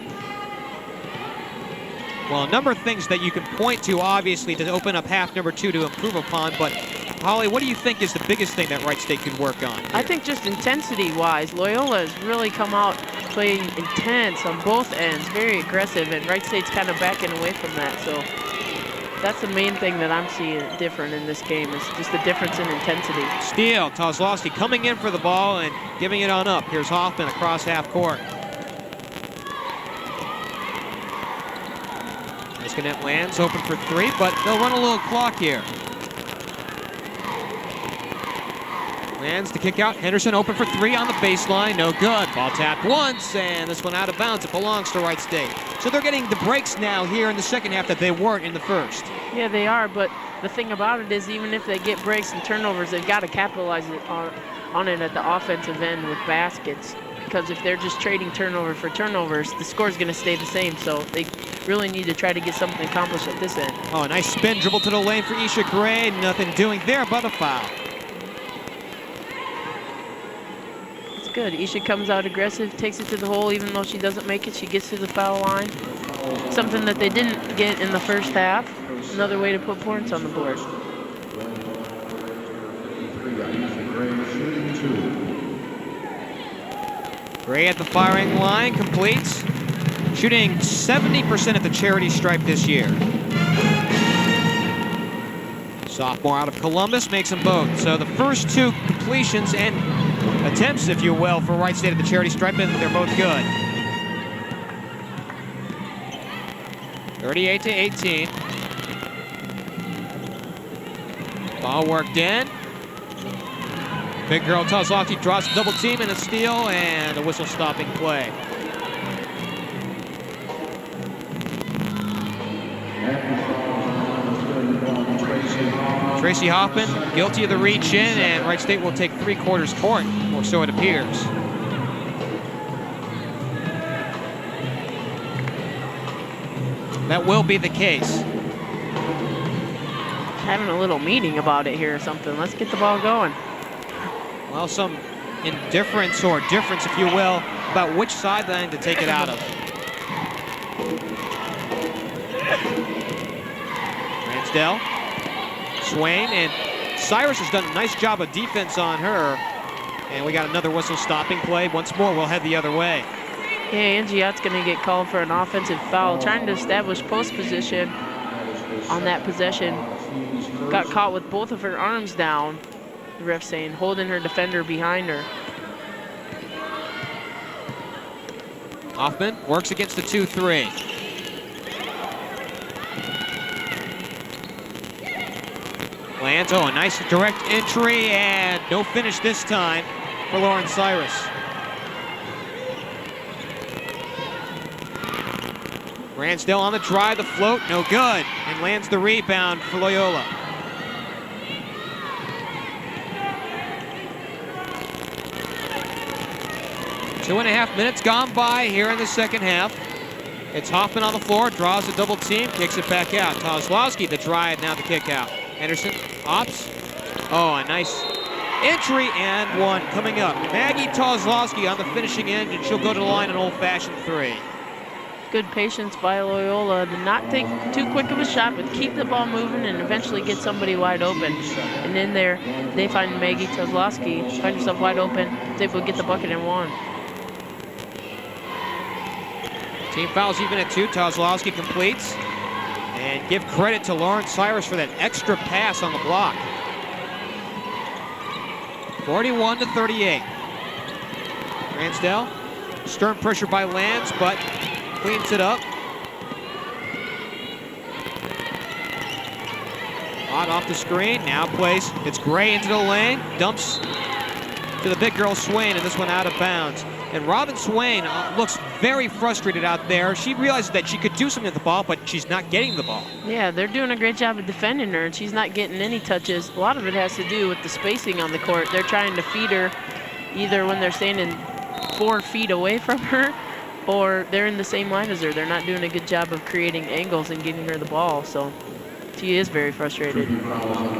Well, a number of things that you can point to, obviously, to open up half number 2 to improve upon. But, Holly, what do you think is the biggest thing that Wright State could work on here? I think just intensity-wise, Loyola has really come out playing intense on both ends, very aggressive, and Wright State's kind of backing away from that. So that's the main thing that I'm seeing different in this game, is just the difference in intensity. Steele, Toslowski coming in for the ball and giving it on up. Here's Hoffman across half court. Net lands open for 3, but they'll run a little clock here. Lands to kick out. Henderson open for 3 on the baseline. No good. Ball tapped once, and this one out of bounds. It belongs to Wright State. So they're getting the breaks now here in the second half that they weren't in the first. Yeah, they are, but the thing about it is even if they get breaks and turnovers, they've got to capitalize on it at the offensive end with baskets. Because if they're just trading turnover for turnovers, the score's going to stay the same. So they really need to try to get something accomplished at this end. Oh, a nice spin dribble to the lane for Isha Gray. Nothing doing there but a foul. It's good. Isha comes out aggressive, takes it to the hole. Even though she doesn't make it, she gets to the foul line. Something that they didn't get in the first half. Another way to put points on the board. Gray at the firing line, completes. Shooting 70% at the charity stripe this year. Sophomore out of Columbus makes them both. So the first 2 completions and attempts, if you will, for Wright State at the charity stripe, and they're both good. 38-18. Ball worked in. Big girl Toslowski draws a double team and a steal, and a whistle stopping play. Tracy Hoffman guilty of the reach in, and Wright State will take 3/4 court, or so it appears. That will be the case. Having a little meeting about it here or something. Let's get the ball going. Well, some indifference or difference, if you will, about which sideline to take it out of. Ransdell, Swain, and Cyrus has done a nice job of defense on her. And we got another whistle stopping play. Once more, we'll head the other way. Yeah, Angiott's going to get called for an offensive foul, trying to establish post position on that possession. Got caught with both of her arms down, the ref saying, holding her defender behind her. Hoffman works against the 2-3. Lands, oh, a nice direct entry, and no finish this time for Lauren Cyrus. Ransdell on the drive, the float, no good, and lands the rebound for Loyola. Two and a half minutes gone by here in the second half. It's Hoffman on the floor, draws a double team, kicks it back out. Kozlowski the drive, now the kick out. Henderson opts. Oh, a nice entry and one coming up. Maggie Kozlowski on the finishing end, and she'll go to the line an old-fashioned 3. Good patience by Loyola to not take too quick of a shot, but keep the ball moving and eventually get somebody wide open. And in there, they find Maggie Kozlowski, find herself wide open, is able to get the bucket and one. Team fouls even at 2. Kozlowski completes. And give credit to Lauren Cyrus for that extra pass on the block. 41-38. Ransdell, stern pressure by Lance, but cleans it up. On off the screen, now plays, it's Gray into the lane, dumps to the big girl Swain, and this one out of bounds. And Robin Swain looks very frustrated out there. She realizes that she could do something with the ball, but she's not getting the ball. Yeah, they're doing a great job of defending her, and she's not getting any touches. A lot of it has to do with the spacing on the court. They're trying to feed her either when they're standing 4 feet away from her, or they're in the same line as her. They're not doing a good job of creating angles and getting her the ball, so she is very frustrated.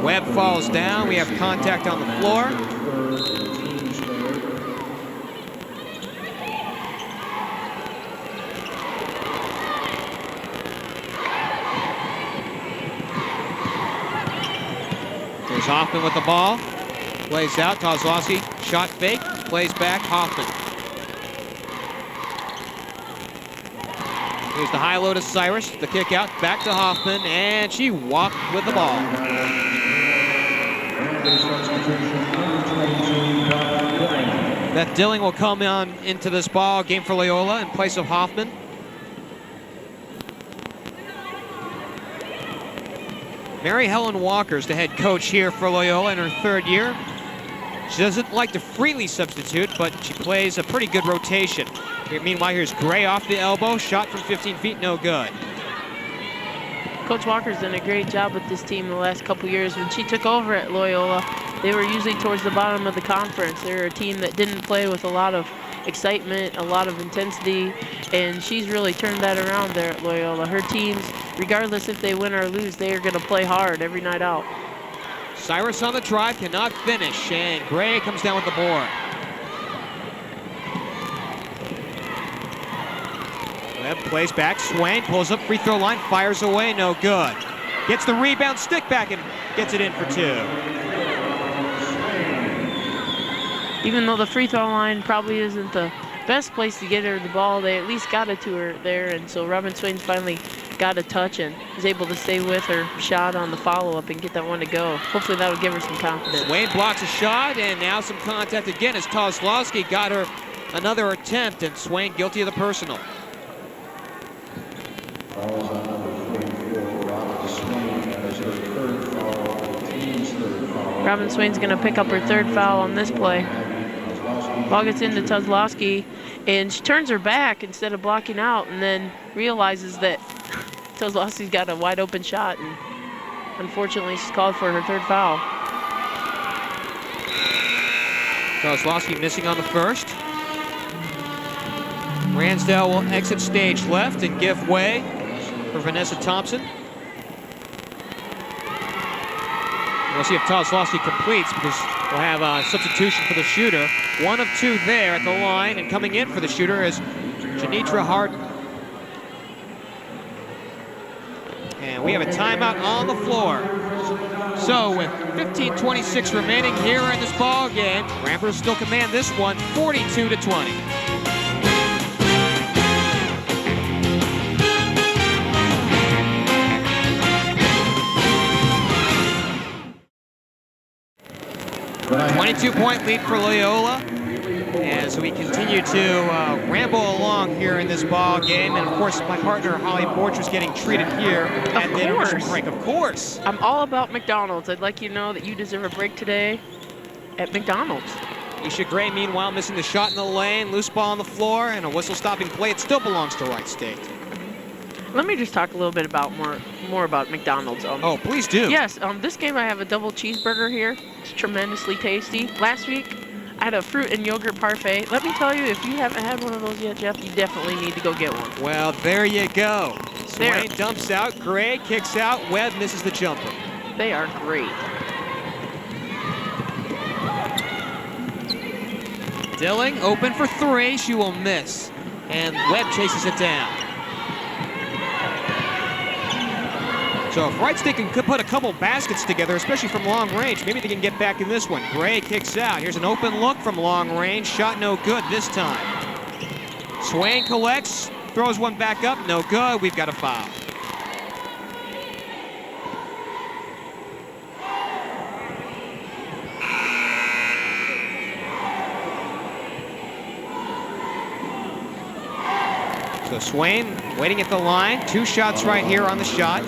Webb falls down. We have contact on the floor. There's Hoffman with the ball. Plays out. Kozlowski, shot fake. Plays back. Hoffman. Here's the high low to Cyrus. The kick out. Back to Hoffman. And she walked with the ball. Beth Dilling will come on into this ball game for Loyola in place of Hoffman. Mary Helen Walker's the head coach here for Loyola in her 3rd year. She doesn't like to freely substitute, but she plays a pretty good rotation. Meanwhile, here's Gray off the elbow, shot from 15 feet, no good. Coach Walker's done a great job with this team the last couple years. When she took over at Loyola, they were usually towards the bottom of the conference. They were a team that didn't play with a lot of excitement, a lot of intensity, and she's really turned that around there at Loyola. Her teams, regardless if they win or lose, they are going to play hard every night out. Cyrus on the drive, cannot finish, and Gray comes down with the board. Webb plays back, Swain pulls up free throw line, fires away, no good. Gets the rebound, stick back, and gets it in for 2. Even though the free throw line probably isn't the best place to get her the ball, they at least got it to her there, and so Robin Swain finally got a touch and was able to stay with her shot on the follow-up and get that one to go. Hopefully that would give her some confidence. Swain blocks a shot, and now some contact again as Kozlowski got her another attempt, and Swain guilty of the personal. Robin Swain's going to pick up her 3rd foul on this play. Ball gets into Kozlowski, and she turns her back instead of blocking out, and then realizes that Kozlowski's got a wide open shot, and unfortunately she's called for her 3rd foul. Kozlowski missing on the 1st. Ransdell will exit stage left and give way for Vanessa Thompson. We'll see if Kozlowski completes, because we'll have a substitution for the shooter. 1 of 2 there at the line, and coming in for the shooter is Janitra Harden. And we have a timeout on the floor. So with 15:26 remaining here in this ball game, Ramblers still command this one 42-20. A 22-point lead for Loyola as we continue to ramble along here in this ball game. And of course, my partner Holly Borchers getting treated here at the intermission break. Of course. I'm all about McDonald's. I'd like you to know that you deserve a break today at McDonald's. Isha Gray, meanwhile, missing the shot in the lane, loose ball on the floor, and a whistle-stopping play. It still belongs to Wright State. Let me just talk a little bit about more about McDonald's. Oh, please do. Yes, this game I have a double cheeseburger here. It's tremendously tasty. Last week, I had a fruit and yogurt parfait. Let me tell you, if you haven't had one of those yet, Jeff, you definitely need to go get one. Well, there you go. Swain dumps out, Gray kicks out, Webb misses the jumper. They are great. Dilling open for three, she will miss. And Webb chases it down. So if Wright State can put a couple baskets together, especially from long range, maybe they can get back in this one. Gray kicks out. Here's an open look from long range. Shot no good this time. Swain collects, throws one back up, no good. We've got a foul. So Swain waiting at the line. 2 shots right here on the shot.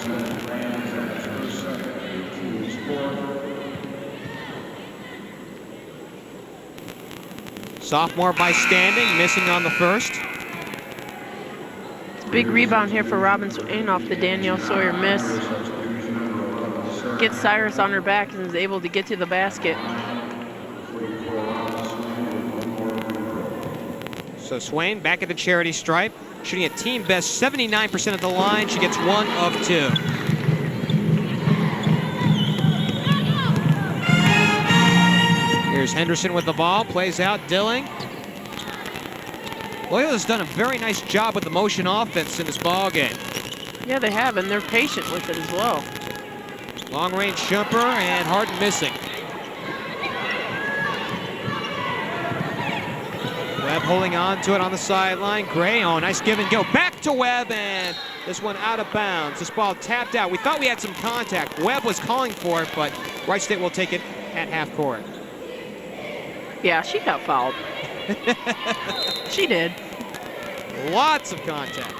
Sophomore by standing, missing on the first. Big rebound here for Robin Swain off the Danielle Sawyer miss. Gets Cyrus on her back and is able to get to the basket. So Swain back at the charity stripe, shooting a team best 79% at the line. She gets 1 of 2. Here's Henderson with the ball, plays out, Dilling. Loyola's done a very nice job with the motion offense in this ball game. Yeah, they have, and they're patient with it as well. Long range jumper and Harden missing. Webb holding on to it on the sideline. Gray, oh, nice give and go. Back to Webb, and this one out of bounds. This ball tapped out. We thought we had some contact. Webb was calling for it, but Wright State will take it at half court. Yeah, she got fouled. She did. Lots of contact.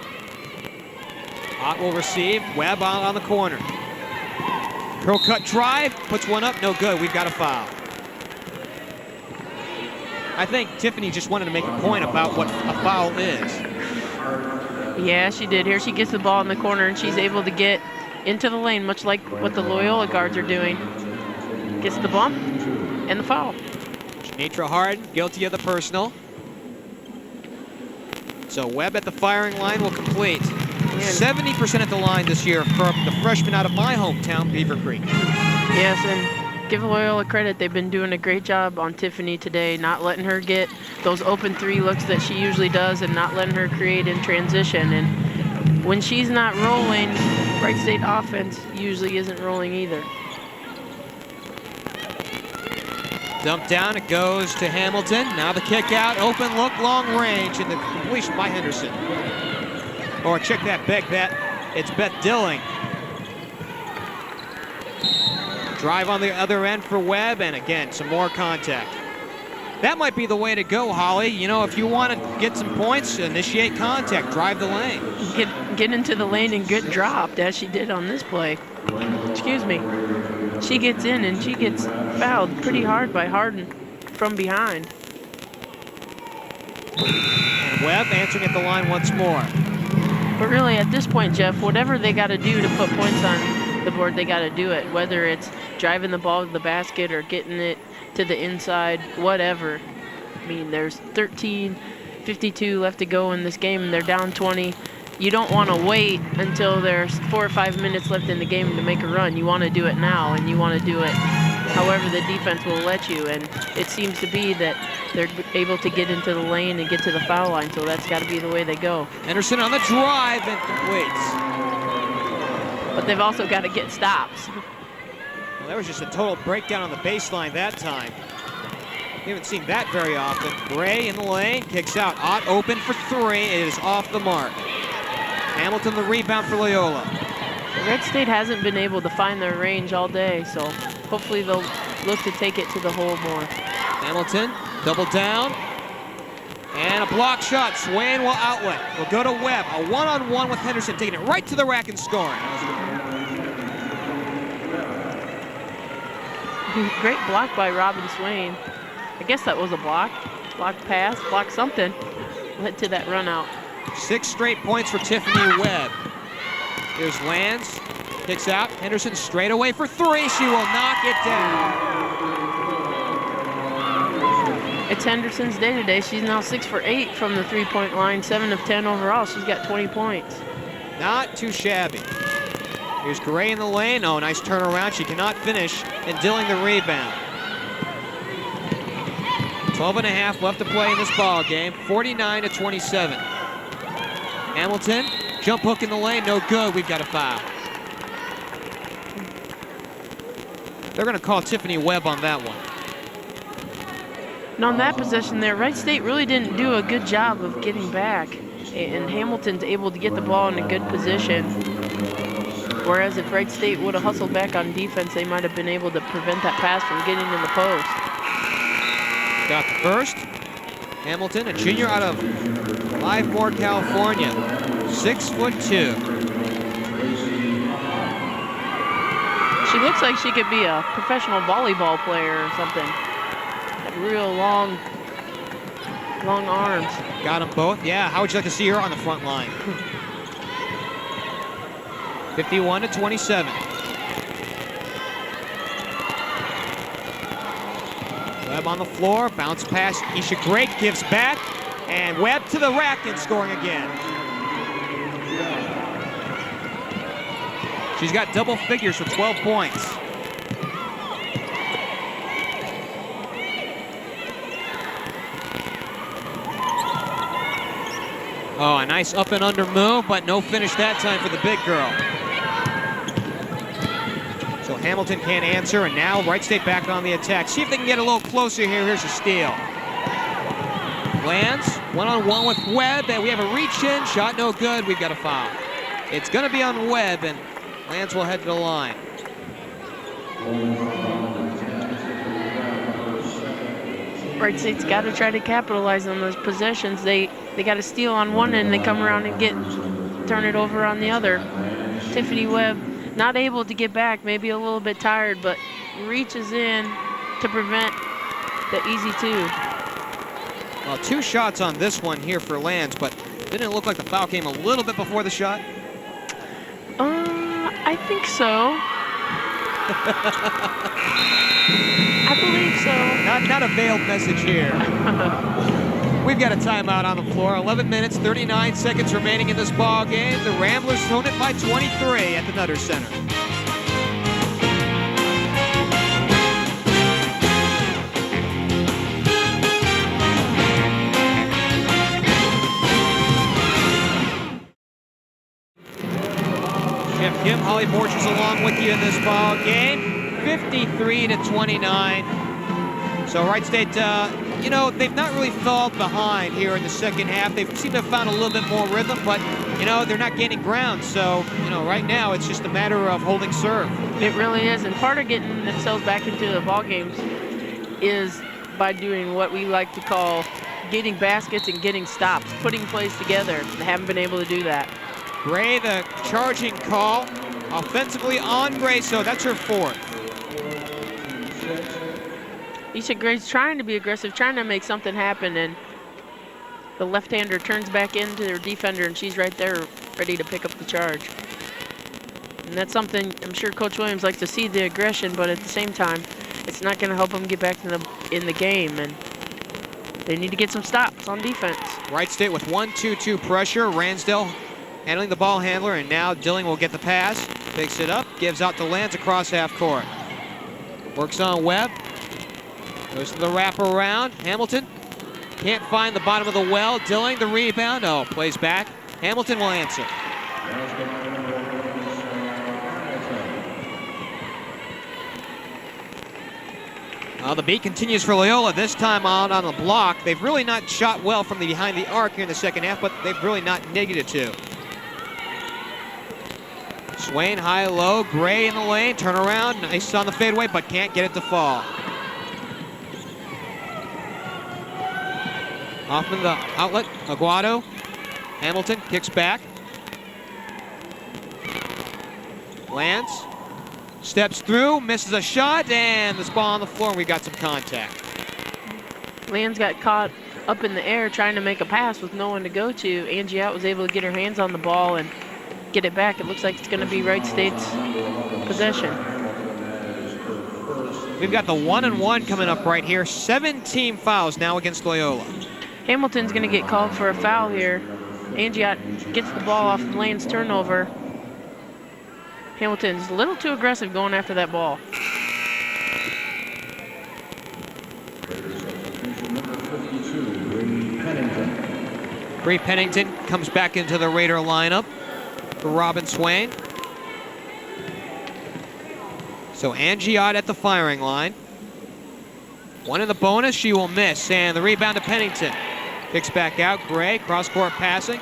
Ott will receive. Webb out on the corner. Curl cut drive, puts one up, no good. We've got a foul. I think Tiffany just wanted to make a point about what a foul is. Yeah, she did. Here she gets the ball in the corner, and she's able to get into the lane, much like what the Loyola guards are doing. Gets the bump and the foul. Janitra Harden, guilty of the personal. So Webb at the firing line will complete. 70% at the line this year from the freshman out of my hometown, Beaver Creek. Yes, and give Loyola credit. They've been doing a great job on Tiffany today, not letting her get those open 3 looks that she usually does and not letting her create in transition. And when she's not rolling, Wright State offense usually isn't rolling either. Dumped down, it goes to Hamilton. Now the kick out, open look, long range, and the completion by Henderson. Or check that, it's Beth Dilling. Drive on the other end for Webb, and again, some more contact. That might be the way to go, Holly. You know, if you want to get some points, initiate contact, drive the lane. Get into the lane and get dropped, as she did on this play. Excuse me. She gets in and she gets fouled pretty hard by Harden from behind. And Webb answering at the line once more. But really, at this point, Jeff, whatever they got to do to put points on the board, they got to do it. Whether it's driving the ball to the basket or getting it to the inside, whatever. I mean, there's 13:52 left to go in this game, and they're down 20. You don't want to wait until there's 4 or 5 minutes left in the game to make a run. You want to do it now, and you want to do it however the defense will let you. And it seems to be that they're able to get into the lane and get to the foul line, so that's got to be the way they go. Henderson on the drive and completes. but they've also got to get stops. Well, there was just a total breakdown on the baseline that time. We haven't seen that very often. Gray in the lane, kicks out. Ott open for three. It is off the mark. Hamilton the rebound for Loyola. Wright State hasn't been able to find their range all day, so hopefully they'll look to take it to the hole more. Hamilton, double down. And a block shot. Swain will outlet. Will go to Webb. A one-on-one with Henderson, taking it right to the rack and scoring. Great block by Robin Swain. I guess that was a block. Block pass, block something. Led to that run out. 6 straight points for Tiffany Webb. Here's Lands. Kicks out. Henderson straight away for three. She will knock it down. It's Henderson's day today. She's now 6 for 8 from the three-point line, 7 of 10 overall. She's got 20 points. Not too shabby. Here's Gray in the lane. Oh, nice turnaround. She cannot finish, and Dilling the rebound. 12.5 left to play in this ball game. 49-27. Hamilton, jump hook in the lane, no good. We've got a foul. They're going to call Tiffany Webb on that one. And on that possession there, Wright State really didn't do a good job of getting back. And Hamilton's able to get the ball in a good position. Whereas if Wright State would have hustled back on defense, they might have been able to prevent that pass from getting in the post. Got the first. Hamilton, a junior out of Livermore, California. 6'2". She looks like she could be a professional volleyball player or something. Got real long arms. Got them both. Yeah, how would you like to see her on the front line? 51-27. Webb on the floor, bounce pass. Isha Great gives back, and Webb to the rack and scoring again. She's got double figures for 12 points. Oh, a nice up and under move, but no finish that time for the big girl. So Hamilton can't answer, and now Wright State back on the attack. See if they can get a little closer here. Here's a steal. Lands, one-on-one with Webb, and we have a reach-in. Shot no good. We've got a foul. It's going to be on Webb, and Lands will head to the line. Wright State's got to try to capitalize on those possessions. They got to steal on one end, they come around and turn it over on the other. Tiffany Webb not able to get back, maybe a little bit tired, but reaches in to prevent the easy two. Well, 2 shots on this one here for Lands, but didn't it look like the foul came a little bit before the shot? I think so. I believe so. Not a veiled message here. We've got a timeout on the floor. 11 minutes, 39 seconds remaining in this ball game. The Ramblers own it by 23 at the Nutter Center. Geoff Kim, Holly Borchers along with you in this ball game. 53-29. So Wright State, you know, they've not really fallen behind here in the second half. They seem to have found a little bit more rhythm, but, you know, they're not gaining ground. So, you know, right now it's just a matter of holding serve. It really is, and part of getting themselves back into the ball games is by doing what we like to call getting baskets and getting stops, putting plays together. They haven't been able to do that. Gray, the charging call, offensively on Gray, so that's her 4th. Isha Gray's trying to be aggressive, trying to make something happen, and the left-hander turns back into their defender, and she's right there ready to pick up the charge. And that's something I'm sure Coach Williams likes to see, the aggression, but at the same time, it's not going to help them get back in the game, and they need to get some stops on defense. Wright State with 1-2-2 pressure. Ransdell handling the ball handler, and now Dilling will get the pass, picks it up, gives out to Lance across half court. Works on Webb. Goes to the wraparound. Hamilton can't find the bottom of the well. Dilling the rebound. Oh, plays back. Hamilton will answer. The beat continues for Loyola, this time out on the block. They've really not shot well from behind the arc here in the second half, but they've really not negated to. Swain high-low, Gray in the lane, turn around, nice on the fadeaway, but can't get it to fall. Hoffman the outlet, Aguado. Hamilton kicks back. Lands, steps through, misses a shot, and this ball on the floor, and we got some contact. Lands got caught up in the air trying to make a pass with no one to go to. Angie Out was able to get her hands on the ball and get it back. It looks like it's going to be Wright State's possession. We've got the 1-and-1 coming up right here. 17 fouls now against Loyola. Hamilton's going to get called for a foul here. Angie Out gets the ball off the Lands turnover. Hamilton's a little too aggressive going after that ball. Bree Pennington comes back into the Raider lineup for Robin Swain. So Angie out at the firing line. One in the bonus, she will miss, and the rebound to Pennington. Kicks back out, Gray, cross-court passing.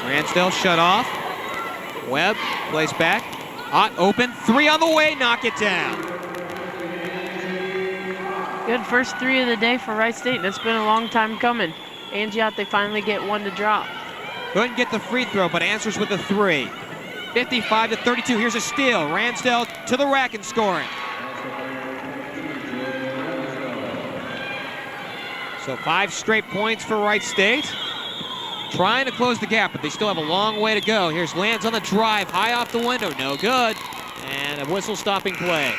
Ransdell shut off. Webb plays back. Ott open, three on the way, knock it down. Good first three of the day for Wright State, and it's been a long time coming. Angie Out, they finally get one to drop. Couldn't get the free throw, but answers with a three. 55-32, here's a steal. Ransdell to the rack and scoring. So 5 straight points for Wright State. Trying to close the gap, but they still have a long way to go. Here's Lands on the drive, high off the window, no good. And a whistle stopping play.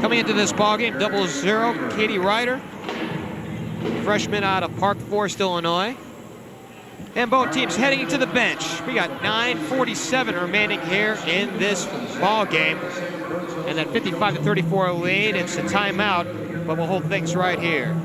Coming into this ballgame, 0-0, Katie Ryder, freshman out of Park Forest, Illinois. And both teams heading to the bench. We got 9:47 remaining here in this ball game. And that 55-34 lead, it's a timeout, but we'll hold things right here.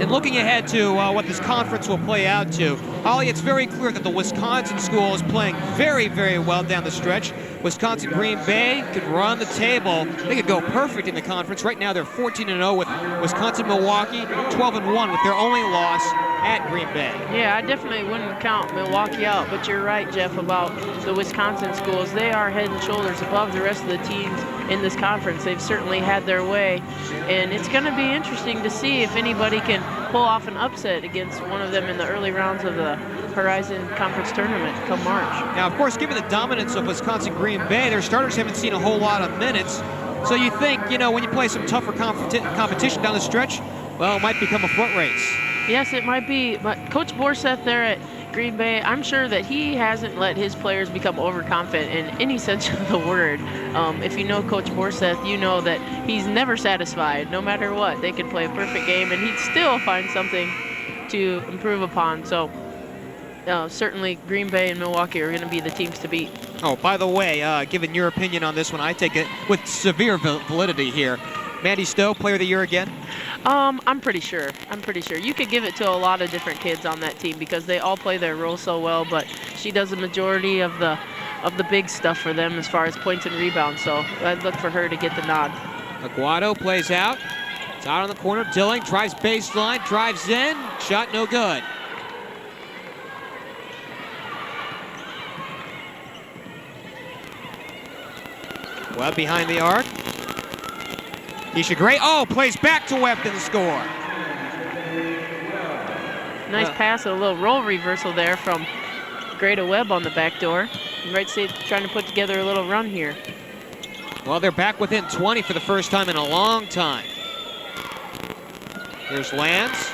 And looking ahead to what this conference will play out to, Holly, it's very clear that the Wisconsin school is playing very, very well down the stretch. Wisconsin Green Bay could run the table. They could go perfect in the conference. Right now they're 14-0 with Wisconsin Milwaukee, 12-1 with their only loss at Green Bay. Yeah, I definitely wouldn't count Milwaukee out, but you're right, Jeff, about the Wisconsin schools. They are head and shoulders above the rest of the teams in this conference. They've certainly had their way, and it's going to be interesting to see if anybody can pull off an upset against one of them in the early rounds of the Horizon Conference Tournament come March. Now, of course, given the dominance of Wisconsin Green Bay, their starters haven't seen a whole lot of minutes. So you think, you know, when you play some tougher competition down the stretch, well, it might become a foot race. Yes, it might be, but Coach Borchers there at Green Bay, I'm sure that he hasn't let his players become overconfident in any sense of the word. If you know Coach Borchers, you know that he's never satisfied, no matter what. They could play a perfect game, and he'd still find something to improve upon. So certainly Green Bay and Milwaukee are going to be the teams to beat. Oh, by the way, given your opinion on this one, I take it with severe validity here. Mandy Stowe, Player of the Year again? I'm pretty sure. You could give it to a lot of different kids on that team because they all play their role so well, but she does the majority of the big stuff for them as far as points and rebounds, so I'd look for her to get the nod. Aguado plays out. It's out on the corner. Dilling drives baseline, drives in. Shot no good. Webb behind the arc. Keisha Gray, plays back to Webb to the score. Nice pass, a little roll reversal there from Gray to Webb on the back door. And Wright State trying to put together a little run here. Well, they're back within 20 for the first time in a long time. Here's Lance,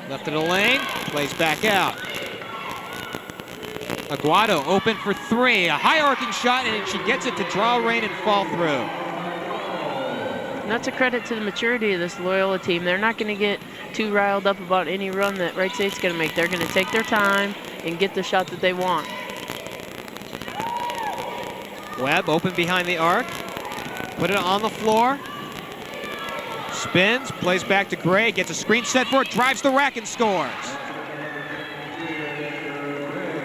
left of the lane, plays back out. Aguado open for three, a high arcing shot, and she gets it to draw rain and fall through. And that's a credit to the maturity of this Loyola team. They're not going to get too riled up about any run that Wright State's going to make. They're going to take their time and get the shot that they want. Webb open behind the arc. Put it on the floor. Spins, plays back to Gray, gets a screen set for it, drives the rack and scores.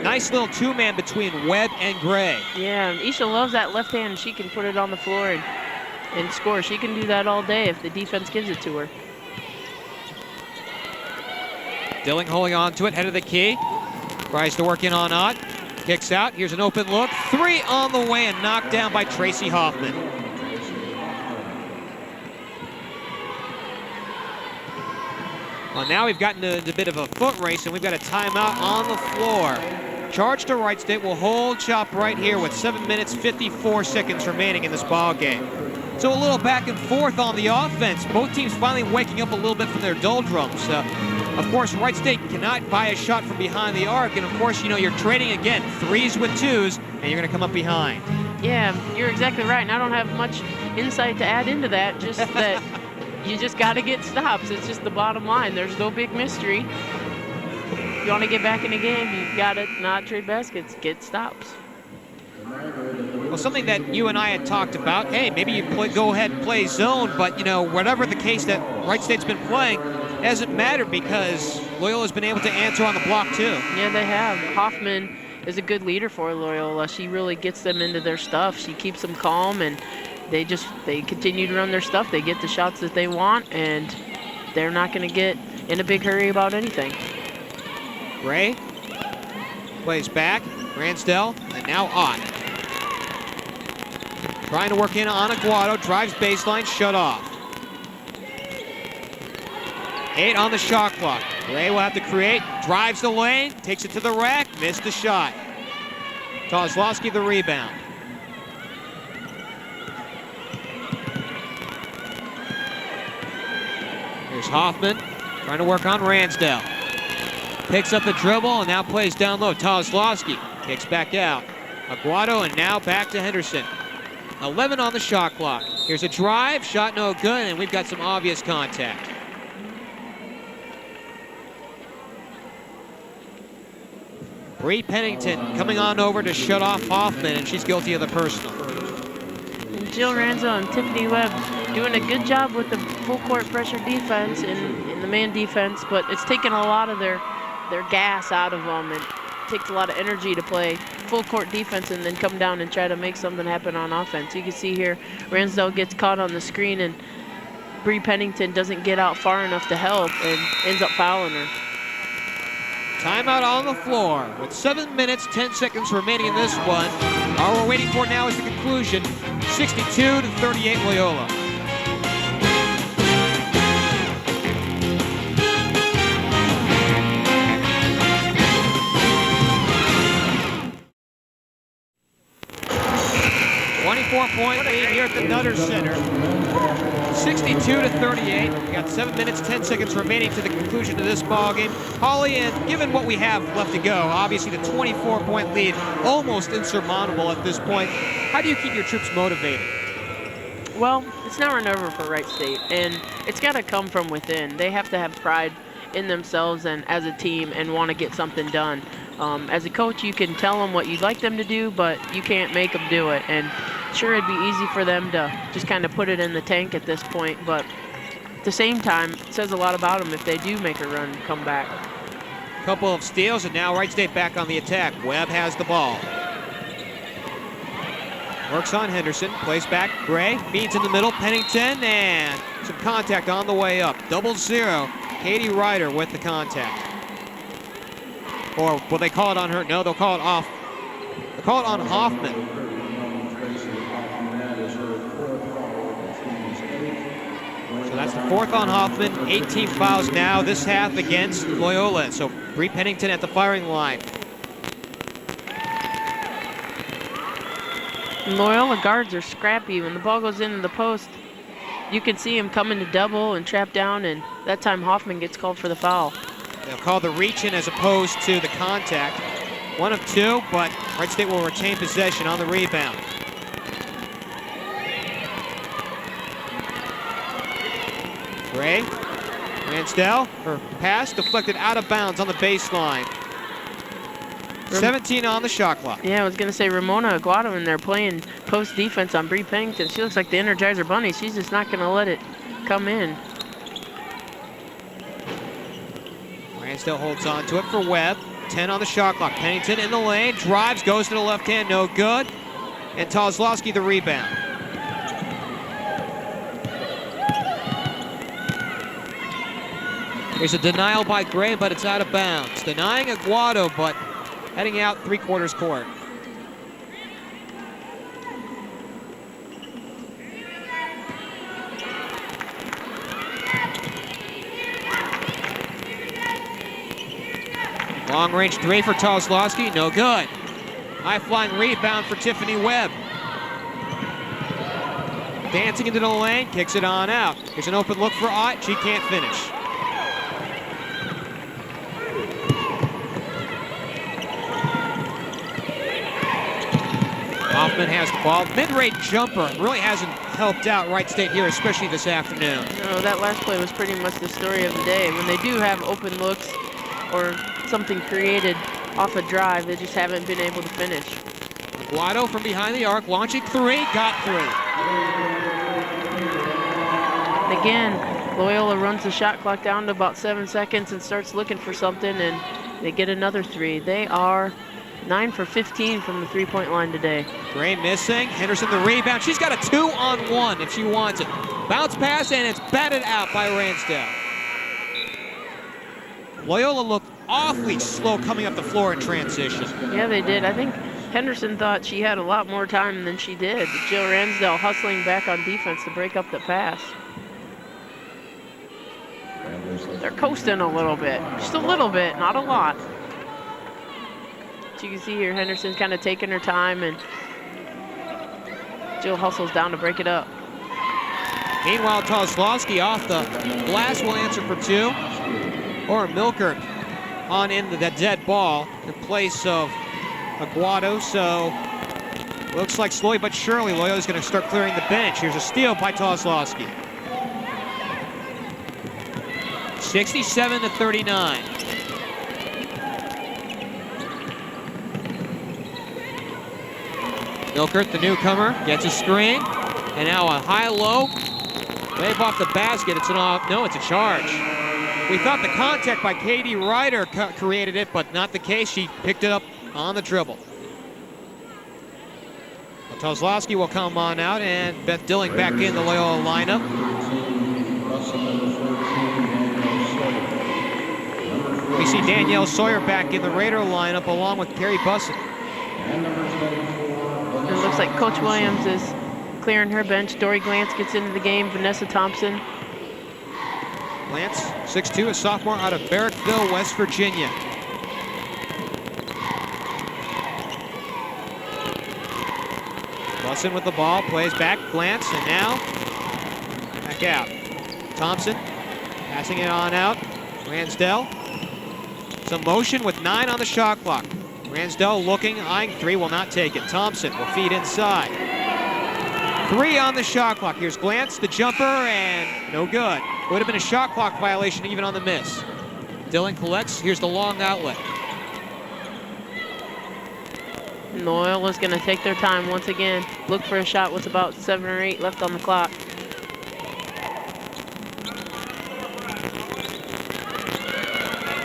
Nice little two-man between Webb and Gray. Yeah, Isha loves that left hand. She can put it on the floor and score. She can do that all day if the defense gives it to her. Dilling holding on to it, head of the key. Tries to work in on Ott. Kicks out, here's an open look. 3 on the way and knocked down by Tracy Hoffman. Well, now we've gotten a bit of a foot race and we've got a timeout on the floor. Charge to Wright State will hold shop right here with 7 minutes, 54 seconds remaining in this ball game. So a little back and forth on the offense. Both teams finally waking up a little bit from their doldrums. Of course, Wright State cannot buy a shot from behind the arc. And of course, you know, you're trading again, 3s with 2s, and you're gonna come up behind. Yeah, you're exactly right. And I don't have much insight to add into that, just that you just gotta get stops. It's just the bottom line. There's no big mystery. If you want to get back in the game, you've got to not trade baskets, get stops. Well, something that you and I had talked about, hey, maybe you go ahead and play zone, but, you know, whatever the case that Wright State's been playing, it hasn't mattered because Loyola's been able to answer on the block, too. Yeah, they have. Hoffman is a good leader for Loyola. She really gets them into their stuff. She keeps them calm, and they continue to run their stuff. They get the shots that they want, and they're not going to get in a big hurry about anything. Gray plays back, Ransdell, and now Ott. Trying to work in on Aguado, drives baseline, shut off. 8 on the shot clock. Gray will have to create, drives the lane, takes it to the rack, missed the shot. Kozlowski the rebound. Here's Hoffman, trying to work on Ransdell. Picks up the dribble and now plays down low. Kozlowski kicks back out. Aguado and now back to Henderson. 11 on the shot clock. Here's a drive, shot no good, and we've got some obvious contact. Bree Pennington coming on over to shut off Hoffman, and she's guilty of the personal. And Jill Ranzo and Tiffany Webb doing a good job with the full court pressure defense in the man defense, but it's taken a lot of their gas out of them, and it takes a lot of energy to play full court defense and then come down and try to make something happen on offense. You can see here Ransdell gets caught on the screen and Bree Pennington doesn't get out far enough to help and ends up fouling her. Timeout on the floor with 7 minutes, 10 seconds remaining in this one. All we're waiting for now is the conclusion. 62-38 Loyola. Point lead here at the Nutter Center. 62-38. We got 7 minutes, 10 seconds remaining to the conclusion of this ball game. Holly, and given what we have left to go, obviously the 24-point lead almost insurmountable at this point. How do you keep your troops motivated? Well, it's never never for Wright State, and it's got to come from within. They have to have pride in themselves and as a team and want to get something done. As a coach, you can tell them what you'd like them to do, but you can't make them do it. And sure, it'd be easy for them to just kind of put it in the tank at this point, but at the same time, it says a lot about them if they do make a run and come back. Couple of steals, and now Wright State back on the attack. Webb has the ball. Works on Henderson, plays back, Gray, feeds in the middle, Pennington, and some contact on the way up. 0-0, Katie Ryder with the contact. Or will they call it on her? No, they'll call it off. They'll call it on Hoffman. So that's the 4th on Hoffman. 18 fouls now this half against Loyola. So Bree Pennington at the firing line. Loyola guards are scrappy. When the ball goes into the post, you can see him coming to double and trap down, and that time Hoffman gets called for the foul. They'll call the reach in as opposed to the contact. 1 of 2, but Wright State will retain possession on the rebound. Gray, Ransdell, her pass deflected out of bounds on the baseline. 17 on the shot clock. Yeah, I was going to say Ramona Aguado in there playing post defense on Bree Pennington. She looks like the Energizer Bunny. She's just not going to let it come in. Ransdell holds on to it for Webb. 10 on the shot clock. Pennington in the lane, drives, goes to the left hand, no good. And Tozlowski the rebound. There's a denial by Gray, but it's out of bounds. Denying Aguado, but heading out three-quarters court. Long-range three for Tozlowski, no good. High-flying rebound for Tiffany Webb. Dancing into the lane, kicks it on out. Here's an open look for Ott, she can't finish. Hoffman has the ball. Mid-range jumper really hasn't helped out Wright State here, especially this afternoon. No, that last play was pretty much the story of the day. When they do have open looks or something created off a drive, they just haven't been able to finish. Aguado from behind the arc, launching three, got three. And again, Loyola runs the shot clock down to about 7 seconds and starts looking for something, and they get another three. They are 9 for 15 from the three-point line today. Gray missing, Henderson the rebound. She's got a 2-on-1 if she wants it. Bounce pass, and it's batted out by Ransdell. Loyola looked awfully slow coming up the floor in transition. Yeah, they did. I think Henderson thought she had a lot more time than she did. Jill Ransdell hustling back on defense to break up the pass. They're coasting a little bit. Just a little bit, not a lot. As you can see here, Henderson's kind of taking her time, and Jill hustles down to break it up. Meanwhile, Tozlowski off the glass will answer for two. Or Milkert on into that dead ball in place of Aguado. So looks like slowly but surely Loyola's going to start clearing the bench. Here's a steal by Tozlowski. 67-39. Milkert, the newcomer, gets a screen, and now a high-low wave off the basket. It's an off. No, it's a charge. We thought the contact by Katie Ryder created it, but not the case. She picked it up on the dribble. Tozlowski will come on out, and Beth Dilling back in the Loyola lineup. We see Danielle Sawyer back in the Raider lineup along with Carrie Busson. It looks like Coach Williams is clearing her bench. Dory Glantz gets into the game. Vanessa Thompson. Glantz, 6'2", a sophomore out of Barrackville, West Virginia. Busson with the ball, plays back, Glantz, and now back out. Thompson passing it on out. Ransdell. Some motion with 9 on the shot clock. Ransdell looking, eyeing three, will not take it. Thompson will feed inside. 3 on the shot clock. Here's Glantz, the jumper, and no good. Would have been a shot clock violation even on the miss. Dilling collects. Here's the long outlet. Loyola's going to take their time once again. Look for a shot with about 7 or 8 left on the clock.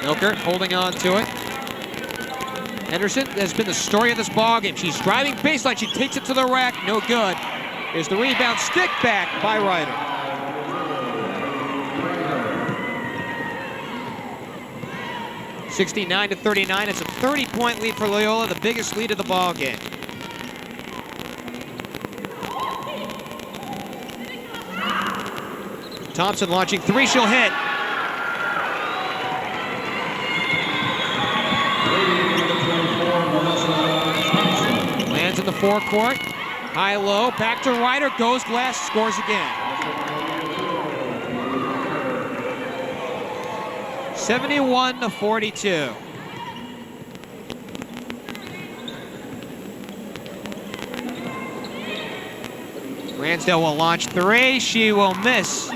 Milkert holding on to it. Henderson has been the story of this ballgame. She's driving baseline. She takes it to the rack. No good. Here's the rebound. Stick back by Ryder. (69-39). It's a 30-point lead for Loyola, the biggest lead of the ballgame. Thompson launching three. She'll hit. Lands in the forecourt. High-low, back to Ryder, goes glass, scores again. 71-42. Ransdell will launch three, she will miss.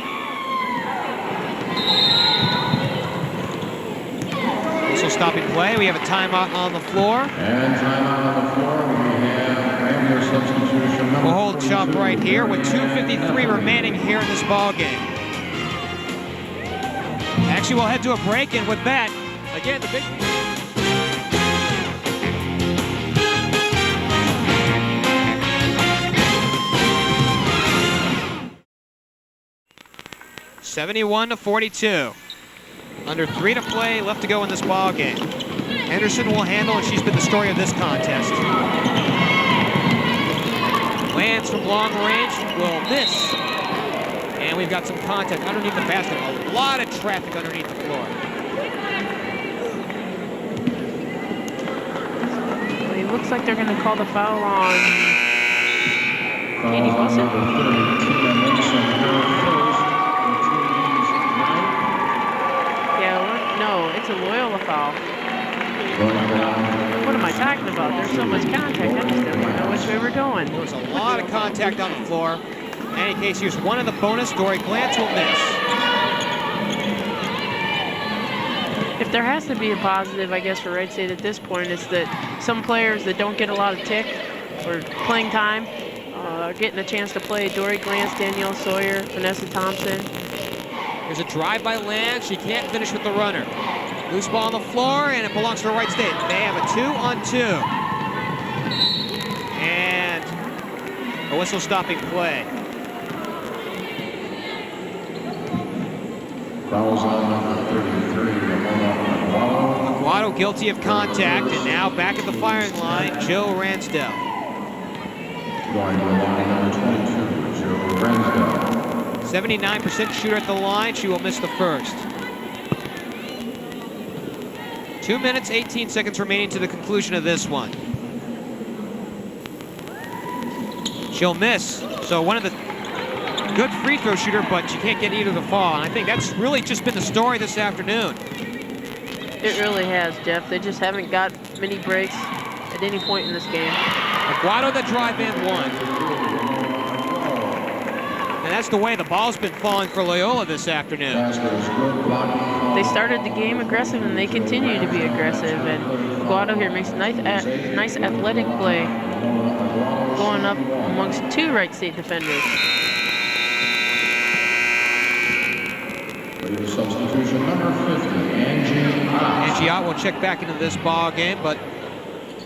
Whistle stopping play, we have a timeout on the floor. And timeout on the floor, we have your substitution number. We'll hold shop right here with 2:53 remaining here in this ball game. Actually, we'll head to a break, and with that, Again, the big... (71-42). Under 3 to play, left to go in this ball game. Henderson will handle, and she's been the story of this contest. Lands from long range, will miss. And we've got some contact underneath the basket. A lot of traffic underneath the floor. Well, it looks like they're going to call the foul on Katie Wilson. Yeah, no, it's a Loyola foul. What am I talking about? There's so much contact, I just don't even know which way we're going. There was a lot of contact on the floor. In any case, here's one of the bonus. Dory Glantz will miss. If there has to be a positive, I guess, for Wright State at this point, it's that some players that don't get a lot of tick or playing time are getting a chance to play. Dory Glantz, Danielle Sawyer, Vanessa Thompson. There's a drive by Land. She can't finish with the runner. Loose ball on the floor, and it belongs to Wright State. They have a 2-on-2. And a whistle stopping play. Fouls on number 33, Aguado guilty of contact, and now back at the firing line, Jill Ransdell. Going to the line, number 22, Jill Ransdell. 79% shooter at the line. She will miss the first. 2 minutes, 18 seconds remaining to the conclusion of this one. She'll miss. So one of the good free throw shooter, but she can't get either to fall. And I think that's really just been the story this afternoon. It really has, Jeff. They just haven't got many breaks at any point in this game. Aguado the drive in one. And that's the way the ball's been falling for Loyola this afternoon. They started the game aggressive, and they continue to be aggressive. And Aguado here makes a nice athletic play, going up amongst 2 Wright State defenders. Substitution number 50, Angie Ott will check back into this ball game, but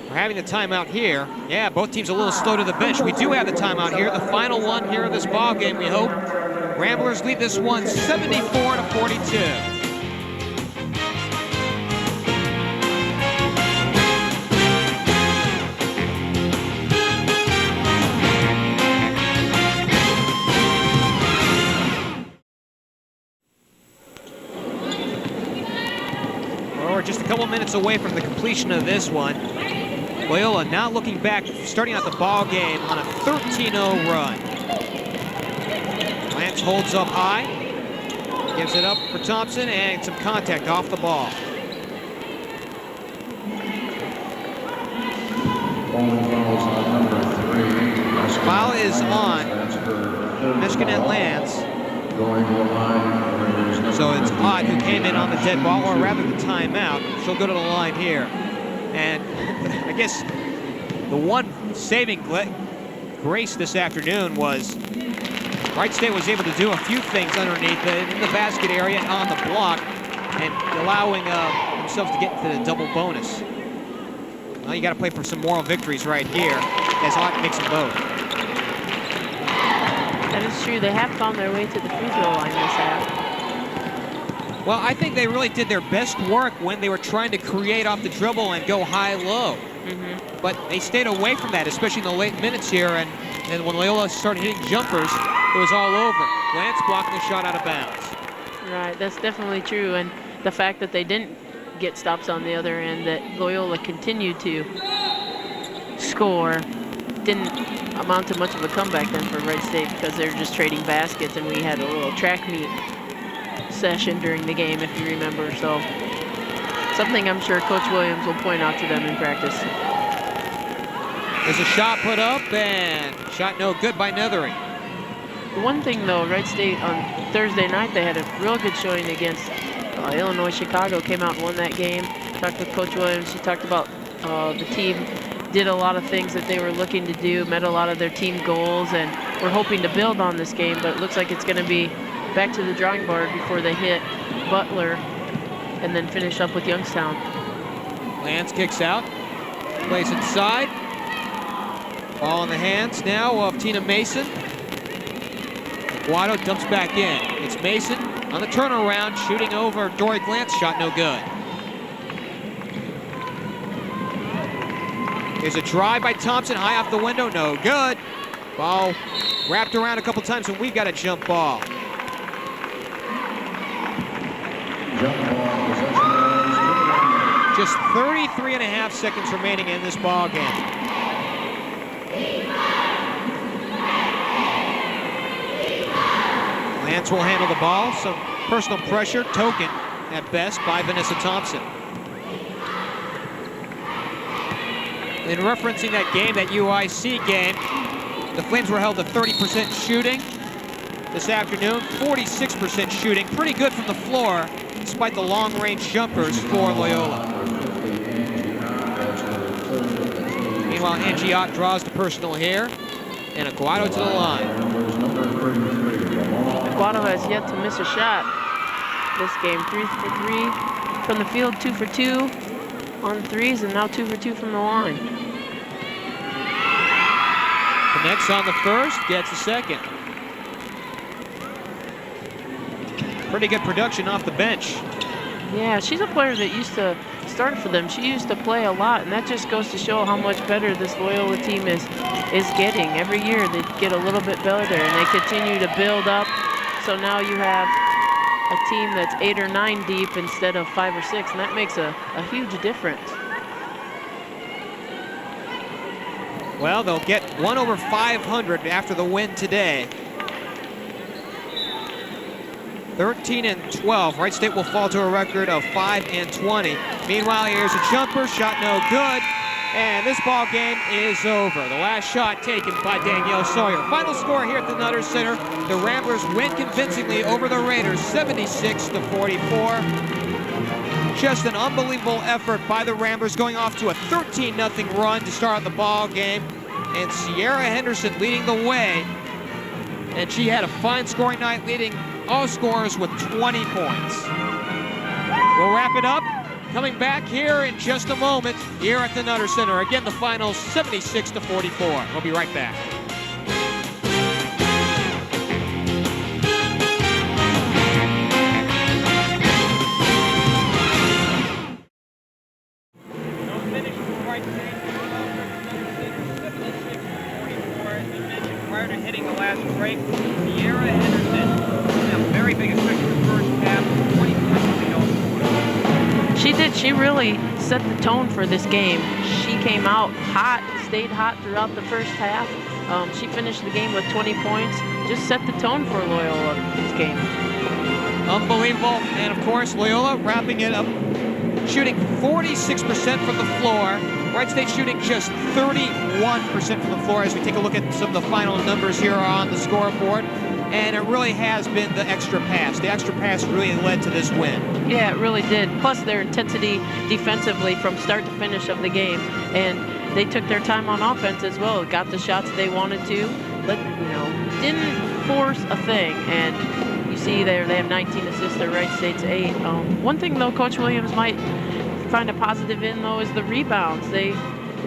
we're having the timeout here. Yeah, both teams a little slow to the bench. We do have the timeout here, the final one here in this ball game, we hope. Ramblers lead this one 74-42. We're just a couple minutes away from the completion of this one. Loyola now looking back, starting out the ball game on a 13-0 run. Lance holds up high, gives it up for Thompson, and some contact off the ball. Foul is on Michigan at Lance. So it's Ott who came in on the dead ball, or rather the timeout. She'll go to the line here. And I guess the one saving grace this afternoon was Wright State was able to do a few things underneath in the basket area on the block and allowing themselves to get into the double bonus. Well, you got to play for some moral victories right here as Ott makes them both. That is true. They have found their way to the free throw line this half. Well, I think they really did their best work when they were trying to create off the dribble and go high-low. But they stayed away from that, especially in the late minutes here. And when Loyola started hitting jumpers, it was all over. Lance blocking the shot out of bounds. Right, that's definitely true. And the fact that they didn't get stops on the other end, that Loyola continued to score, didn't amount to much of a comeback then for Wright State, because they were just trading baskets, and we had a little track meet session during the game, if you remember. So something I'm sure Coach Williams will point out to them in practice. There's a shot put up, and shot no good by Nethery. The one thing though, Wright State on Thursday night, they had a real good showing against Illinois. Chicago came out and won that game. Talked with Coach Williams. She talked about the team did a lot of things that they were looking to do, met a lot of their team goals, and we're hoping to build on this game, but it looks like it's going to be back to the drawing board before they hit Butler and then finish up with Youngstown. Lance kicks out, plays inside. Ball in the hands now of Tina Mason. Guado dumps back in. It's Mason on the turnaround, shooting over Dory Glantz, shot no good. Here's a drive by Thompson, high off the window, no good. Ball wrapped around a couple times, and we've got a jump ball. Just 33.5 seconds remaining in this ball game. Lance will handle the ball. Some personal pressure, token at best, by Vanessa Thompson. In referencing that game, that UIC game, the Flames were held to 30% shooting this afternoon, 46% shooting. Pretty good from the floor, despite the long-range jumpers for Loyola. Meanwhile, Angie Ott draws the personal here, and Aguado to the line. Aguado has yet to miss a shot this game. 3 for 3 from the field, 2 for 2 on threes, and now 2 for 2 from the line. Connects on the first, gets the second. Pretty good production off the bench. Yeah, she's a player that used to start for them. She used to play a lot, and that just goes to show how much better this Loyola team is getting. Every year they get a little bit better, and they continue to build up. So now you have a team that's 8 or 9 deep instead of 5 or 6, and that makes a huge difference. Well, they'll get 1 over 500 after the win today. 13 and 12. Wright State will fall to a record of 5 and 20. Meanwhile, here's a jumper, shot no good, and this ball game is over. The last shot taken by Danielle Sawyer. Final score here at the Nutter Center: the Ramblers win convincingly over the Raiders, 76-44. Just an unbelievable effort by the Ramblers, going off to a 13-0 run to start the ball game, and Cierra Henderson leading the way. And she had a fine scoring night, leading all scorers with 20 points. We'll wrap it up. Coming back here in just a moment here at the Nutter Center. Again, the final 76-44. We'll be right back. No finish for Wright State. Prior to hitting the last break, Cierra Henderson, a very big effect in the first half, 20 points to go. She did. She really set the tone for this game. She came out hot, stayed hot throughout the first half. She finished the game with 20 points. Just set the tone for Loyola this game. Unbelievable. And of course, Loyola wrapping it up, shooting 46% from the floor. Wright State shooting just 31% from the floor as we take a look at some of the final numbers here on the scoreboard. And it really has been the extra pass. The extra pass really led to this win. Yeah, it really did. Plus their intensity defensively from start to finish of the game. And they took their time on offense as well. Got the shots they wanted to, but didn't force a thing. And you see there they have 19 assists. Their Wright State's 8. One thing though, Coach Williams might find a positive in though is the rebounds. They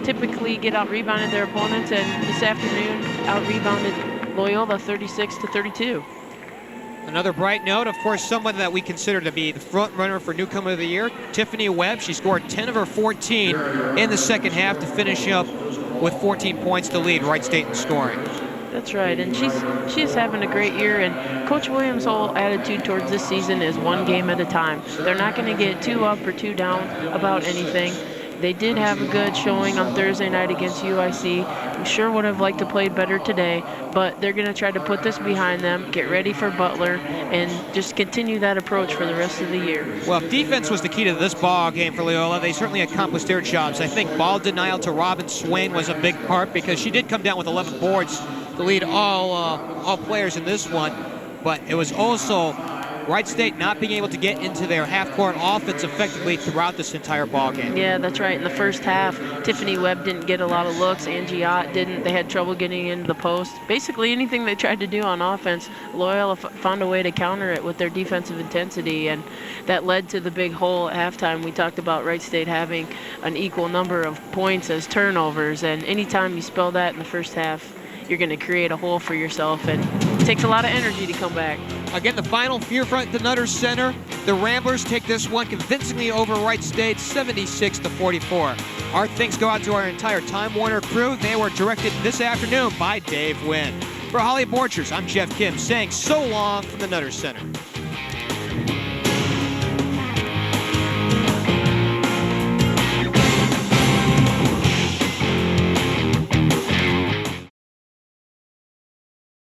typically get out rebounded their opponents, and this afternoon out rebounded Loyola 36-32. Another bright note, of course, someone that we consider to be the front runner for Newcomer of the Year, Tiffany Webb. She scored 10 of her 14 in the second half to finish up with 14 points to lead Wright State in scoring. That's right, and she's having a great year, and Coach Williams' whole attitude towards this season is one game at a time. They're not going to get too up or too down about anything. They did have a good showing on Thursday night against UIC. We sure would have liked to play better today, but they're going to try to put this behind them, get ready for Butler, and just continue that approach for the rest of the year. Well, if defense was the key to this ball game for Loyola, they certainly accomplished their jobs. I think ball denial to Robin Swain was a big part, because she did come down with 11 boards to lead all players in this one, but it was also Wright State not being able to get into their half-court offense effectively throughout this entire ball game. Yeah, that's right. In the first half, Tiffany Webb didn't get a lot of looks. Angie Ott didn't. They had trouble getting into the post. Basically, anything they tried to do on offense, Loyola found a way to counter it with their defensive intensity, and that led to the big hole at halftime. We talked about Wright State having an equal number of points as turnovers, and anytime you spell that in the first half, you're going to create a hole for yourself, and it takes a lot of energy to come back. Again, the final here front at the Nutter Center. The Ramblers take this one convincingly over Wright State, 76-44. Our thanks go out to our entire Time Warner crew. They were directed this afternoon by Dave Wynn. For Holly Borchers, I'm Geoff Kim saying so long from the Nutter Center.